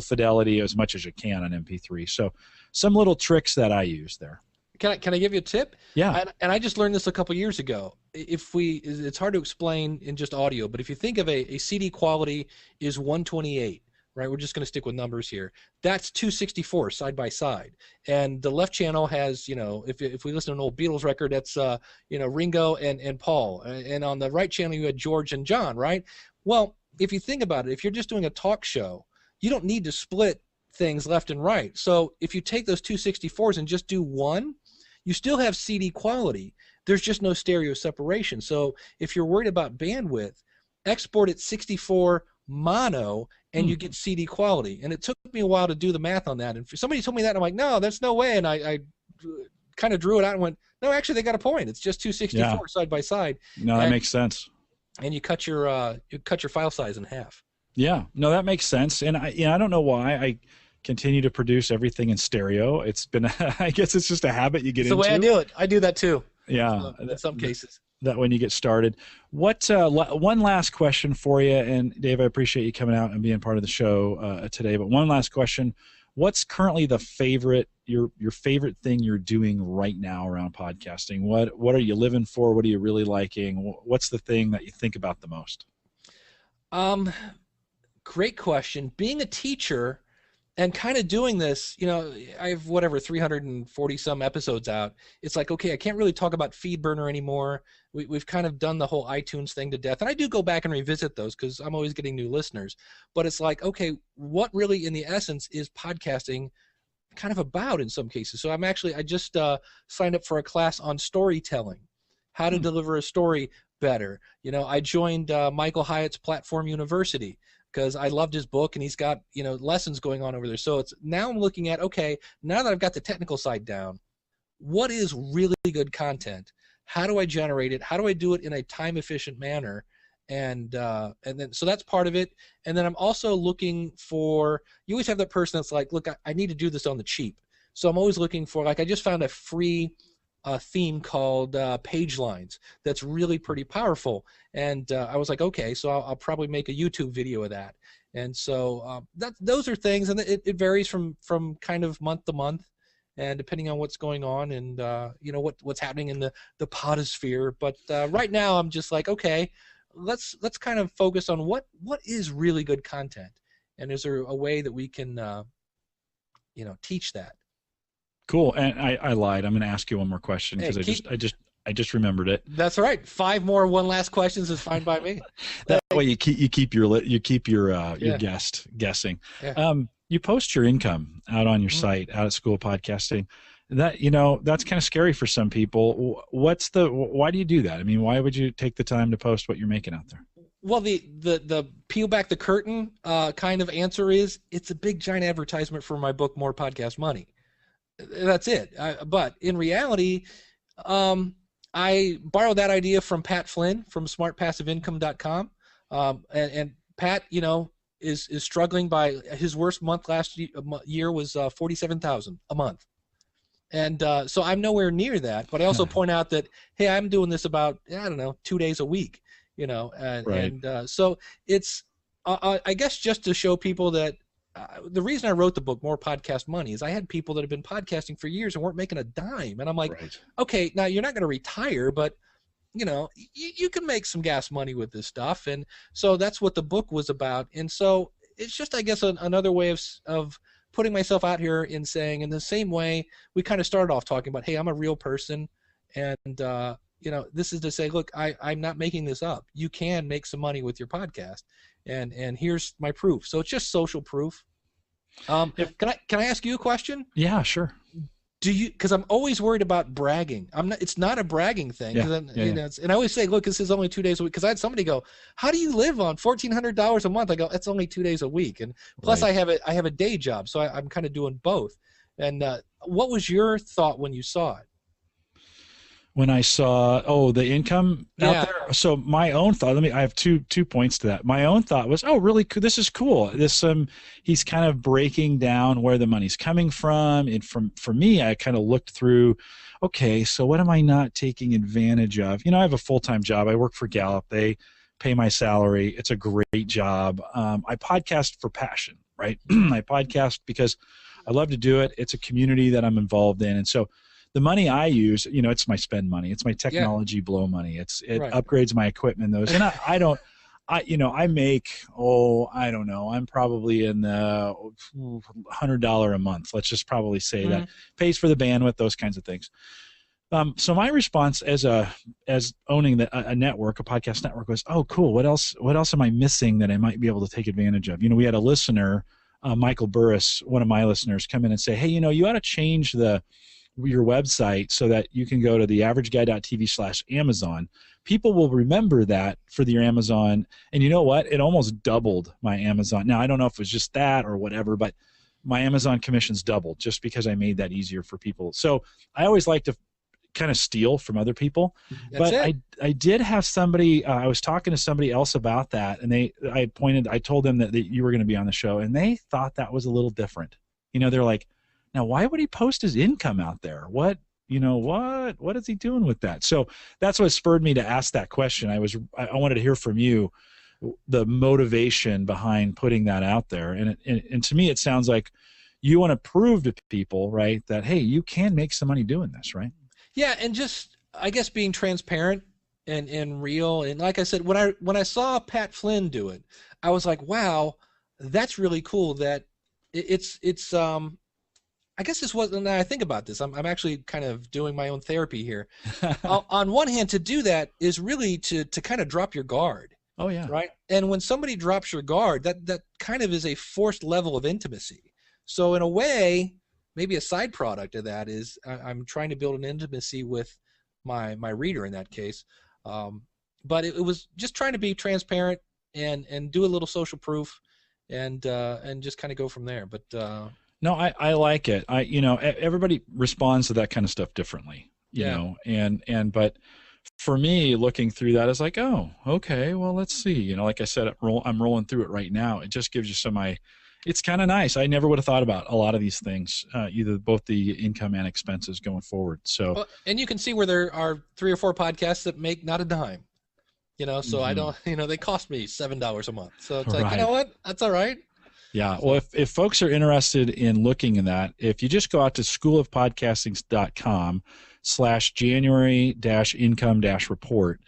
fidelity as much as you can on MP3. So some little tricks that I use there. Can I give you a tip? Yeah. And I just learned this a couple years ago. It's hard to explain in just audio, but if you think of a CD quality is 128, right? We're just going to stick with numbers here. That's 264 side by side. And the left channel has, if we listen to an old Beatles record, that's, Ringo and Paul. And on the right channel, you had George and John, right? Well, if you think about it, if you're just doing a talk show, you don't need to split things left and right. So if you take those 264s and just do one, you still have CD quality. There's just no stereo separation. So if you're worried about bandwidth, export it 64 mono and you get CD quality. And it took me a while to do the math on that. And somebody told me that, and I'm like, no, that's no way. And I kind of drew it out and went, no, actually they got a point. It's just 264 side by side. No, that makes sense. And you cut your file size in half. Yeah, no, that makes sense. And I don't know why I continue to produce everything in stereo. It's been, I guess it's just a habit you get into. It's the way I do it. I do that too. Yeah. In some cases. That when you get started. What one last question for you, and Dave, I appreciate you coming out and being part of the show today, but one last question. What's currently your favorite thing you're doing right now around podcasting? What are you living for? What are you really liking? What's the thing that you think about the most? Great question. Being a teacher and kind of doing this, I have 340 some episodes out. It's like, okay, I can't really talk about FeedBurner anymore. We've kind of done the whole iTunes thing to death. And I do go back and revisit those because I'm always getting new listeners. But it's like, okay, what really in the essence is podcasting kind of about in some cases? So I just signed up for a class on storytelling. how to deliver a story better. I joined Michael Hyatt's Platform University because I loved his book, and he's got lessons going on over there. So now I'm looking at, okay, now that I've got the technical side down, what is really good content? How do I generate it? How do I do it in a time efficient manner? And then so that's part of it. And then I'm also looking for, you always have that person that's like, look, I need to do this on the cheap. So I'm always looking for, like, I just found a free theme called Page Lines that's really pretty powerful. And I was like, okay, so I'll probably make a YouTube video of that. And so those are things, and it varies from kind of month to month, and depending on what's going on and what's happening in the podosphere. But right now I'm just like, okay, let's kind of focus on what is really good content, and is there a way that we can teach that. Cool. And I lied. I'm going to ask you one more question because I just remembered it. That's all right. 5 more one last questions is fine by me. That way you keep your guest guessing. Yeah. You post your income out on your site, out at School of Podcasting. That that's kind of scary for some people. Why do you do that? I mean, why would you take the time to post what you're making out there? Well, the peel back the curtain kind of answer is, it's a big giant advertisement for my book, More Podcast Money. That's it. But in reality, I borrowed that idea from Pat Flynn from smartpassiveincome.com, and Pat, is struggling by his worst month last year was $47,000 a month. And so I'm nowhere near that, but I also point out that, hey, I'm doing this about, 2 days a week, right. And so it's, I guess, just to show people that the reason I wrote the book, More Podcast Money, is I had people that have been podcasting for years and weren't making a dime. And I'm like, right. Okay, now you're not going to retire, but you can make some gas money with this stuff. And so that's what the book was about. And so it's just, I guess, another way of putting myself out here and saying, in the same way we kind of started off talking about, hey, I'm a real person, and this is to say, look, I'm not making this up. You can make some money with your podcast, and here's my proof. So it's just social proof. Can I ask you a question? Yeah, sure. Because I'm always worried about bragging. It's not a bragging thing. Yeah, and I always say, look, this is only 2 days a week. Because I had somebody go, how do you live on $1,400 a month? I go, it's only 2 days a week. And plus right. I have a day job, so I'm kind of doing both. And what was your thought when you saw it? When I saw, the income out there. So my own thought, I have two points to that. My own thought was, really cool. This is cool. He's kind of breaking down where the money's coming from. And for me, I kind of looked through, okay, so what am I not taking advantage of? I have a full-time job. I work for Gallup. They pay my salary. It's a great job. I podcast for passion, right? I podcast because I love to do it. It's a community that I'm involved in. And so the money I use, it's my spend money. It's my technology blow money. It right. upgrades my equipment. And I make, I don't know, I'm probably in the $100 a month. Let's just probably say that pays for the bandwidth, those kinds of things. So my response as owning a network, a podcast network, was, oh, cool. What else am I missing that I might be able to take advantage of? We had a listener, Michael Burris, one of my listeners, come in and say, hey, you ought to change your website so that you can go to theaverageguy.tv/Amazon. People will remember that for your Amazon. And you know what? It almost doubled my Amazon. Now, I don't know if it was just that or whatever, but my Amazon commissions doubled just because I made that easier for people. So I always like to kind of steal from other people. I did have somebody, I was talking to somebody else about that, and I told them that you were going to be on the show, and they thought that was a little different. They're like, now, why would he post his income out there? What is he doing with that? So that's what spurred me to ask that question. I wanted to hear from you the motivation behind putting that out there. And to me, it sounds like you want to prove to people, right, that, hey, you can make some money doing this, right? Yeah, and just, I guess, being transparent and real. And like I said, when I saw Pat Flynn do it, I was like, wow, that's really cool. That it's I guess this wasn't. I think about this. I'm actually kind of doing my own therapy here. On one hand, to do that is really to kind of drop your guard. Oh yeah. Right. And when somebody drops your guard, that kind of is a forced level of intimacy. So in a way, maybe a side product of that is I'm trying to build an intimacy with my reader in that case. But it was just trying to be transparent and do a little social proof and just kind of go from there. But no, I like it. Everybody responds to that kind of stuff differently, you know, but for me, looking through that, it's like, oh, okay, well, let's see. You know, like I said, I'm rolling through it right now. It just gives you it's kind of nice. I never would have thought about a lot of these things, either both the income and expenses going forward. So, well, and you can see where there are 3 or 4 podcasts that make not a dime, you know, so I don't, you know, they cost me $7 a month. So it's like, you know what, that's all right. Yeah. Well, if folks are interested in looking in that, if you just go out to schoolofpodcasting.com/January-income-report,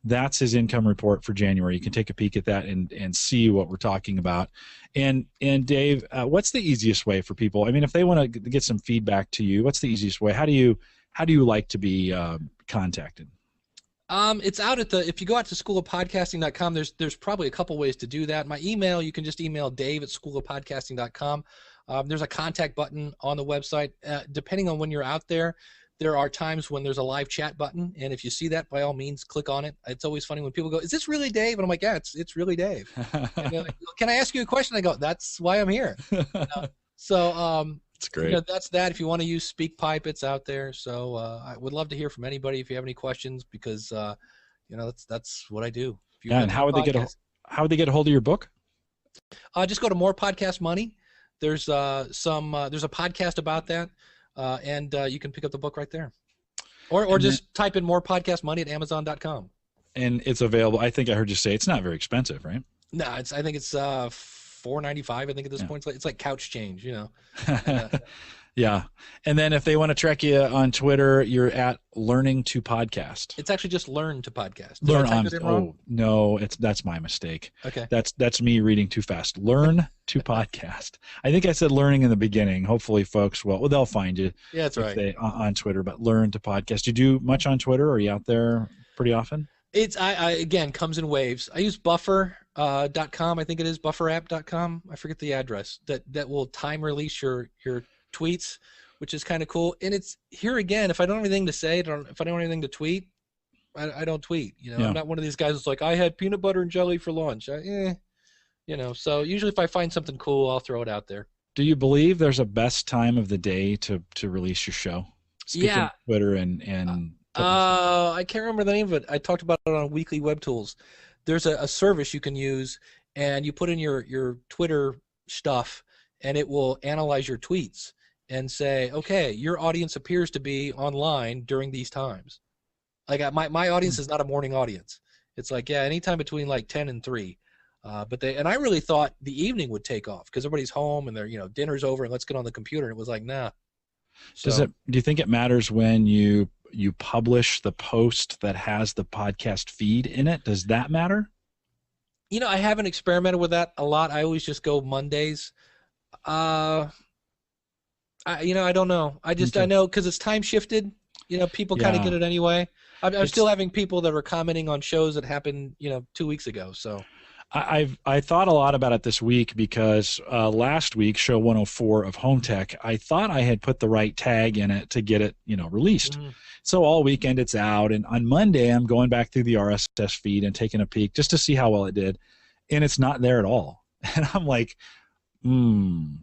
that's his income report for January. You can take a peek at that and see what we're talking about. And Dave, what's the easiest way for people? I mean, if they want to get some feedback to you, what's the easiest way? How do you like to be contacted? It's out if you go out to schoolofpodcasting.com, there's probably a couple ways to do that. My email, you can just email dave@schoolofpodcasting.com. There's a contact button on the website. Depending on when you're out there are times when there's a live chat button, and if you see that, by all means, click on it. It's always funny when people go, "Is this really Dave?" And I'm like, "Yeah, it's really Dave." And they're like, "Can I ask you a question?" I go, "That's why I'm here." You know? So it's great. You know, that's that. If you want to use SpeakPipe, it's out there. So I would love to hear from anybody if you have any questions, because you know, that's what I do. And how would they get a hold of your book? Just go to More Podcast Money. There's there's a podcast about that, and you can pick up the book right there, or just type in More Podcast Money at Amazon.com. And it's available. I think I heard you say it's not very expensive, right? No, I think it's $4.95. I think at this point it's like couch change, you know. Yeah. And then if they want to track you on Twitter, you're at Learning to Podcast. It's actually just Learn to Podcast. No, that's my mistake. Okay. That's me reading too fast. Learn to Podcast. I think I said learning in the beginning. Hopefully folks they'll find you. Yeah, that's right. On Twitter, but Learn to Podcast. Do you do much on Twitter? Are you out there pretty often? I again, comes in waves. I use buffer.com. I think it is bufferapp.com. I forget the address. That will time release your tweets, which is kind of cool. And it's here again, if I don't have anything to say, if I don't have anything to tweet, I don't tweet. You know, I'm not one of these guys that's like, I had peanut butter and jelly for lunch. You know, so usually if I find something cool, I'll throw it out there. Do you believe there's a best time of the day to release your show? Speaking of Twitter and I can't remember the name of it. I talked about it on Weekly Web Tools. There's a service you can use, and you put in your Twitter stuff, and it will analyze your tweets and say, okay, your audience appears to be online during these times. Like my audience is not a morning audience. It's like, anytime between like 10 and 3. And I really thought the evening would take off because everybody's home and they're, you know, dinner's over and let's get on the computer. And it was like, nah. So, do you think it matters when you publish the post that has the podcast feed in it? Does that matter? You know, I haven't experimented with that a lot. I always just go Mondays. I don't know. I know because it's time shifted. You know, people kind of get it anyway. I'm still having people that are commenting on shows that happened, 2 weeks ago. So I thought a lot about it this week because last week, show 104 of Home Tech, I thought I had put the right tag in it to get it, released. Mm-hmm. So all weekend it's out, and on Monday I'm going back through the RSS feed and taking a peek just to see how well it did, and it's not there at all. And I'm like,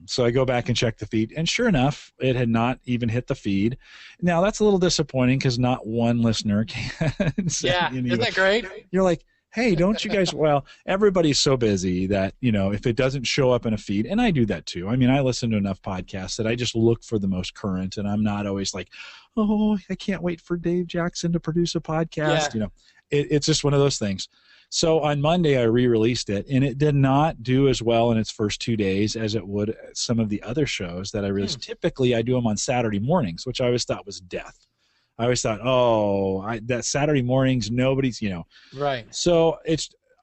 So I go back and check the feed, and sure enough, it had not even hit the feed. Now that's a little disappointing because not one listener can say, isn't that great? You're like, hey, don't you guys, well, everybody's so busy that, if it doesn't show up in a feed, and I do that too. I mean, I listen to enough podcasts that I just look for the most current, and I'm not always like, oh, I can't wait for Dave Jackson to produce a podcast. Yeah. It's just one of those things. So on Monday, I re-released it, and it did not do as well in its first 2 days as it would some of the other shows that I released. Typically, I do them on Saturday mornings, which I always thought was death. I always thought, that Saturday mornings, nobody's, Right. So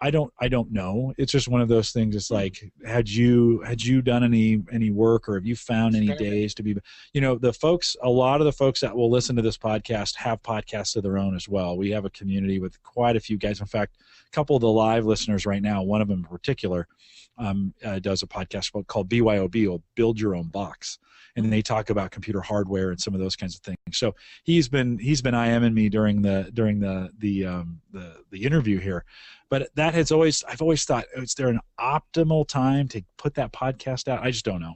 I don't know. It's just one of those things. It's like, had you done any work, or have you found any days to be, a lot of the folks that will listen to this podcast have podcasts of their own as well. We have a community with quite a few guys. In fact, a couple of the live listeners right now, one of them in particular, does a podcast called BYOB, or Build Your Own Box. And then they talk about computer hardware and some of those kinds of things. So he's been IMing me during the interview here, but I've always thought, is there an optimal time to put that podcast out? I just don't know.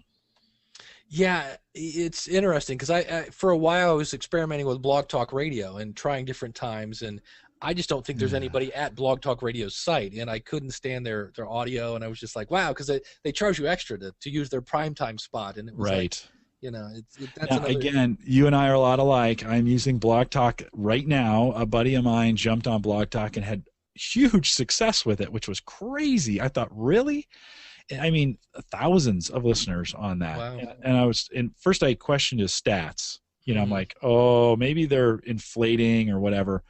Yeah, it's interesting because I for a while I was experimenting with Blog Talk Radio and trying different times, and I just don't think there's anybody at Blog Talk Radio's site, and I couldn't stand their audio, and I was just like, wow, because they charge you extra to use their primetime spot, and it was right. That's now, again, you and I are a lot alike. I'm using Blog Talk right now. A buddy of mine jumped on Blog Talk and had huge success with it, which was crazy. I thought, really? I mean, thousands of listeners on that. Wow. And first I questioned his stats. I'm like, oh, maybe they're inflating or whatever.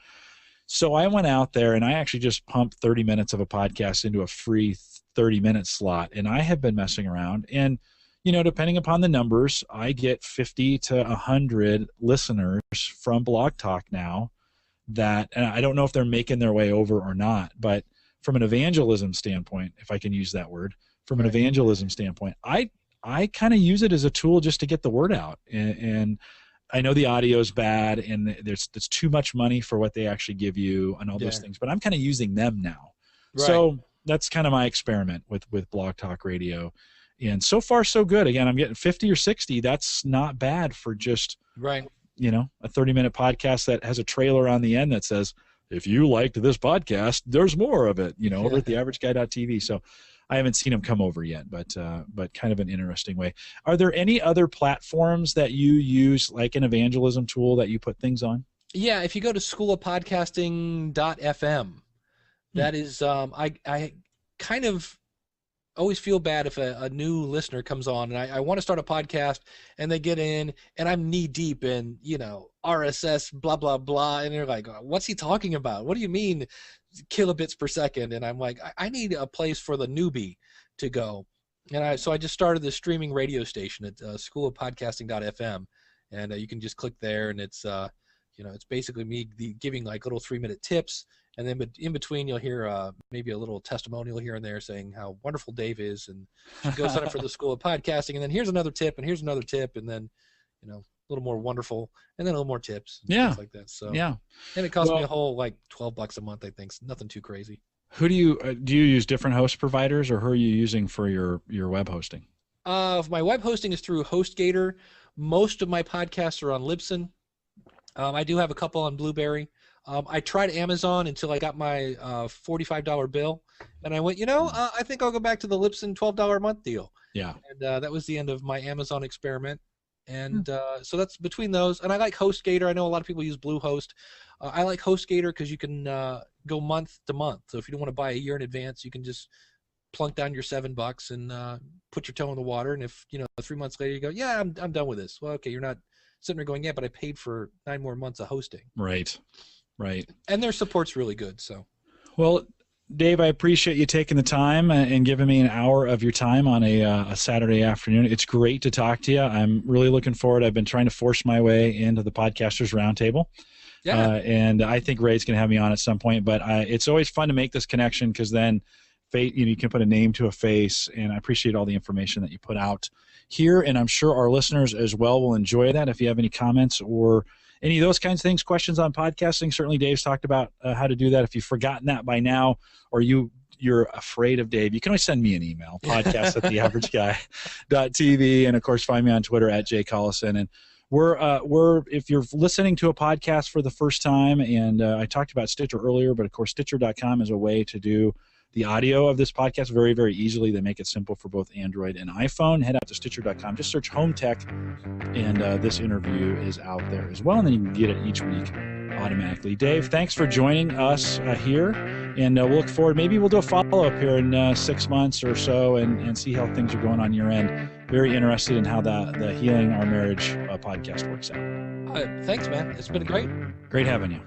So I went out there and I actually just pumped 30 minutes of a podcast into a free 30-minute slot, and I have been messing around. And depending upon the numbers, I get 50 to 100 listeners from Blog Talk now and I don't know if they're making their way over or not, but from an evangelism standpoint, if I can use that word, an evangelism standpoint, I kind of use it as a tool just to get the word out. And I know the audio is bad and there's too much money for what they actually give you and all those things, but I'm kind of using them now. Right. So that's kind of my experiment with Blog Talk Radio. And so far, so good. Again, I'm getting 50 or 60. That's not bad for just, a 30-minute podcast that has a trailer on the end that says, if you liked this podcast, there's more of it, over at theaverageguy.tv. So I haven't seen them come over yet, but kind of an interesting way. Are there any other platforms that you use, like an evangelism tool, that you put things on? Yeah, if you go to schoolofpodcasting.fm, that is, I kind of always feel bad if a new listener comes on and I want to start a podcast and they get in and I'm knee deep in, RSS, blah, blah, blah. And they're like, what's he talking about? What do you mean kilobits per second? And I'm like, I need a place for the newbie to go. And so I just started this streaming radio station at schoolofpodcasting.fm. And you can just click there, and it's, it's basically me giving like little 3-minute tips. And then in between, you'll hear maybe a little testimonial here and there saying how wonderful Dave is, and go sign up for the School of Podcasting. And then here's another tip, and here's another tip, and then, a little more wonderful, and then a little more tips, and things like that. So and it costs me a whole like $12 a month, I think. So nothing too crazy. Who do you use different host providers, or who are you using for your web hosting? My web hosting is through HostGator. Most of my podcasts are on Libsyn. I do have a couple on Blueberry. I tried Amazon until I got my $45 bill, and I went, I think I'll go back to the Libsyn $12 a month deal. Yeah. And that was the end of my Amazon experiment. And so that's between those. And I like HostGator. I know a lot of people use Bluehost. I like HostGator because you can go month to month. So if you don't want to buy a year in advance, you can just plunk down your $7 and put your toe in the water. And if 3 months later you go, yeah, I'm done with this. Well, okay, you're not sitting there going, yeah, but I paid for 9 more months of hosting. Right. And their support's really good. So, well, Dave, I appreciate you taking the time and giving me an hour of your time on a Saturday afternoon. It's great to talk to you. I'm really looking forward. I've been trying to force my way into the Podcasters Roundtable. Yeah. And I think Ray's going to have me on at some point. But it's always fun to make this connection because then you can put a name to a face. And I appreciate all the information that you put out here. And I'm sure our listeners as well will enjoy that. If you have any comments or any of those kinds of things, questions on podcasting, certainly Dave's talked about how to do that. If you've forgotten that by now, or you're afraid of Dave, you can always send me an email, podcast@theaverageguy.tv, and of course find me on Twitter @jcollison. And we're if you're listening to a podcast for the first time, and I talked about Stitcher earlier, but of course Stitcher.com is a way to do the audio of this podcast very, very easily. They make it simple for both Android and iPhone. Head out to Stitcher.com. Just search Home Tech, and this interview is out there as well, and then you can get it each week automatically. Dave, thanks for joining us here, and we'll look forward. Maybe we'll do a follow-up here in 6 months or so and see how things are going on your end. Very interested in how the Healing Our Marriage podcast works out. Thanks, man. It's been great. Great having you.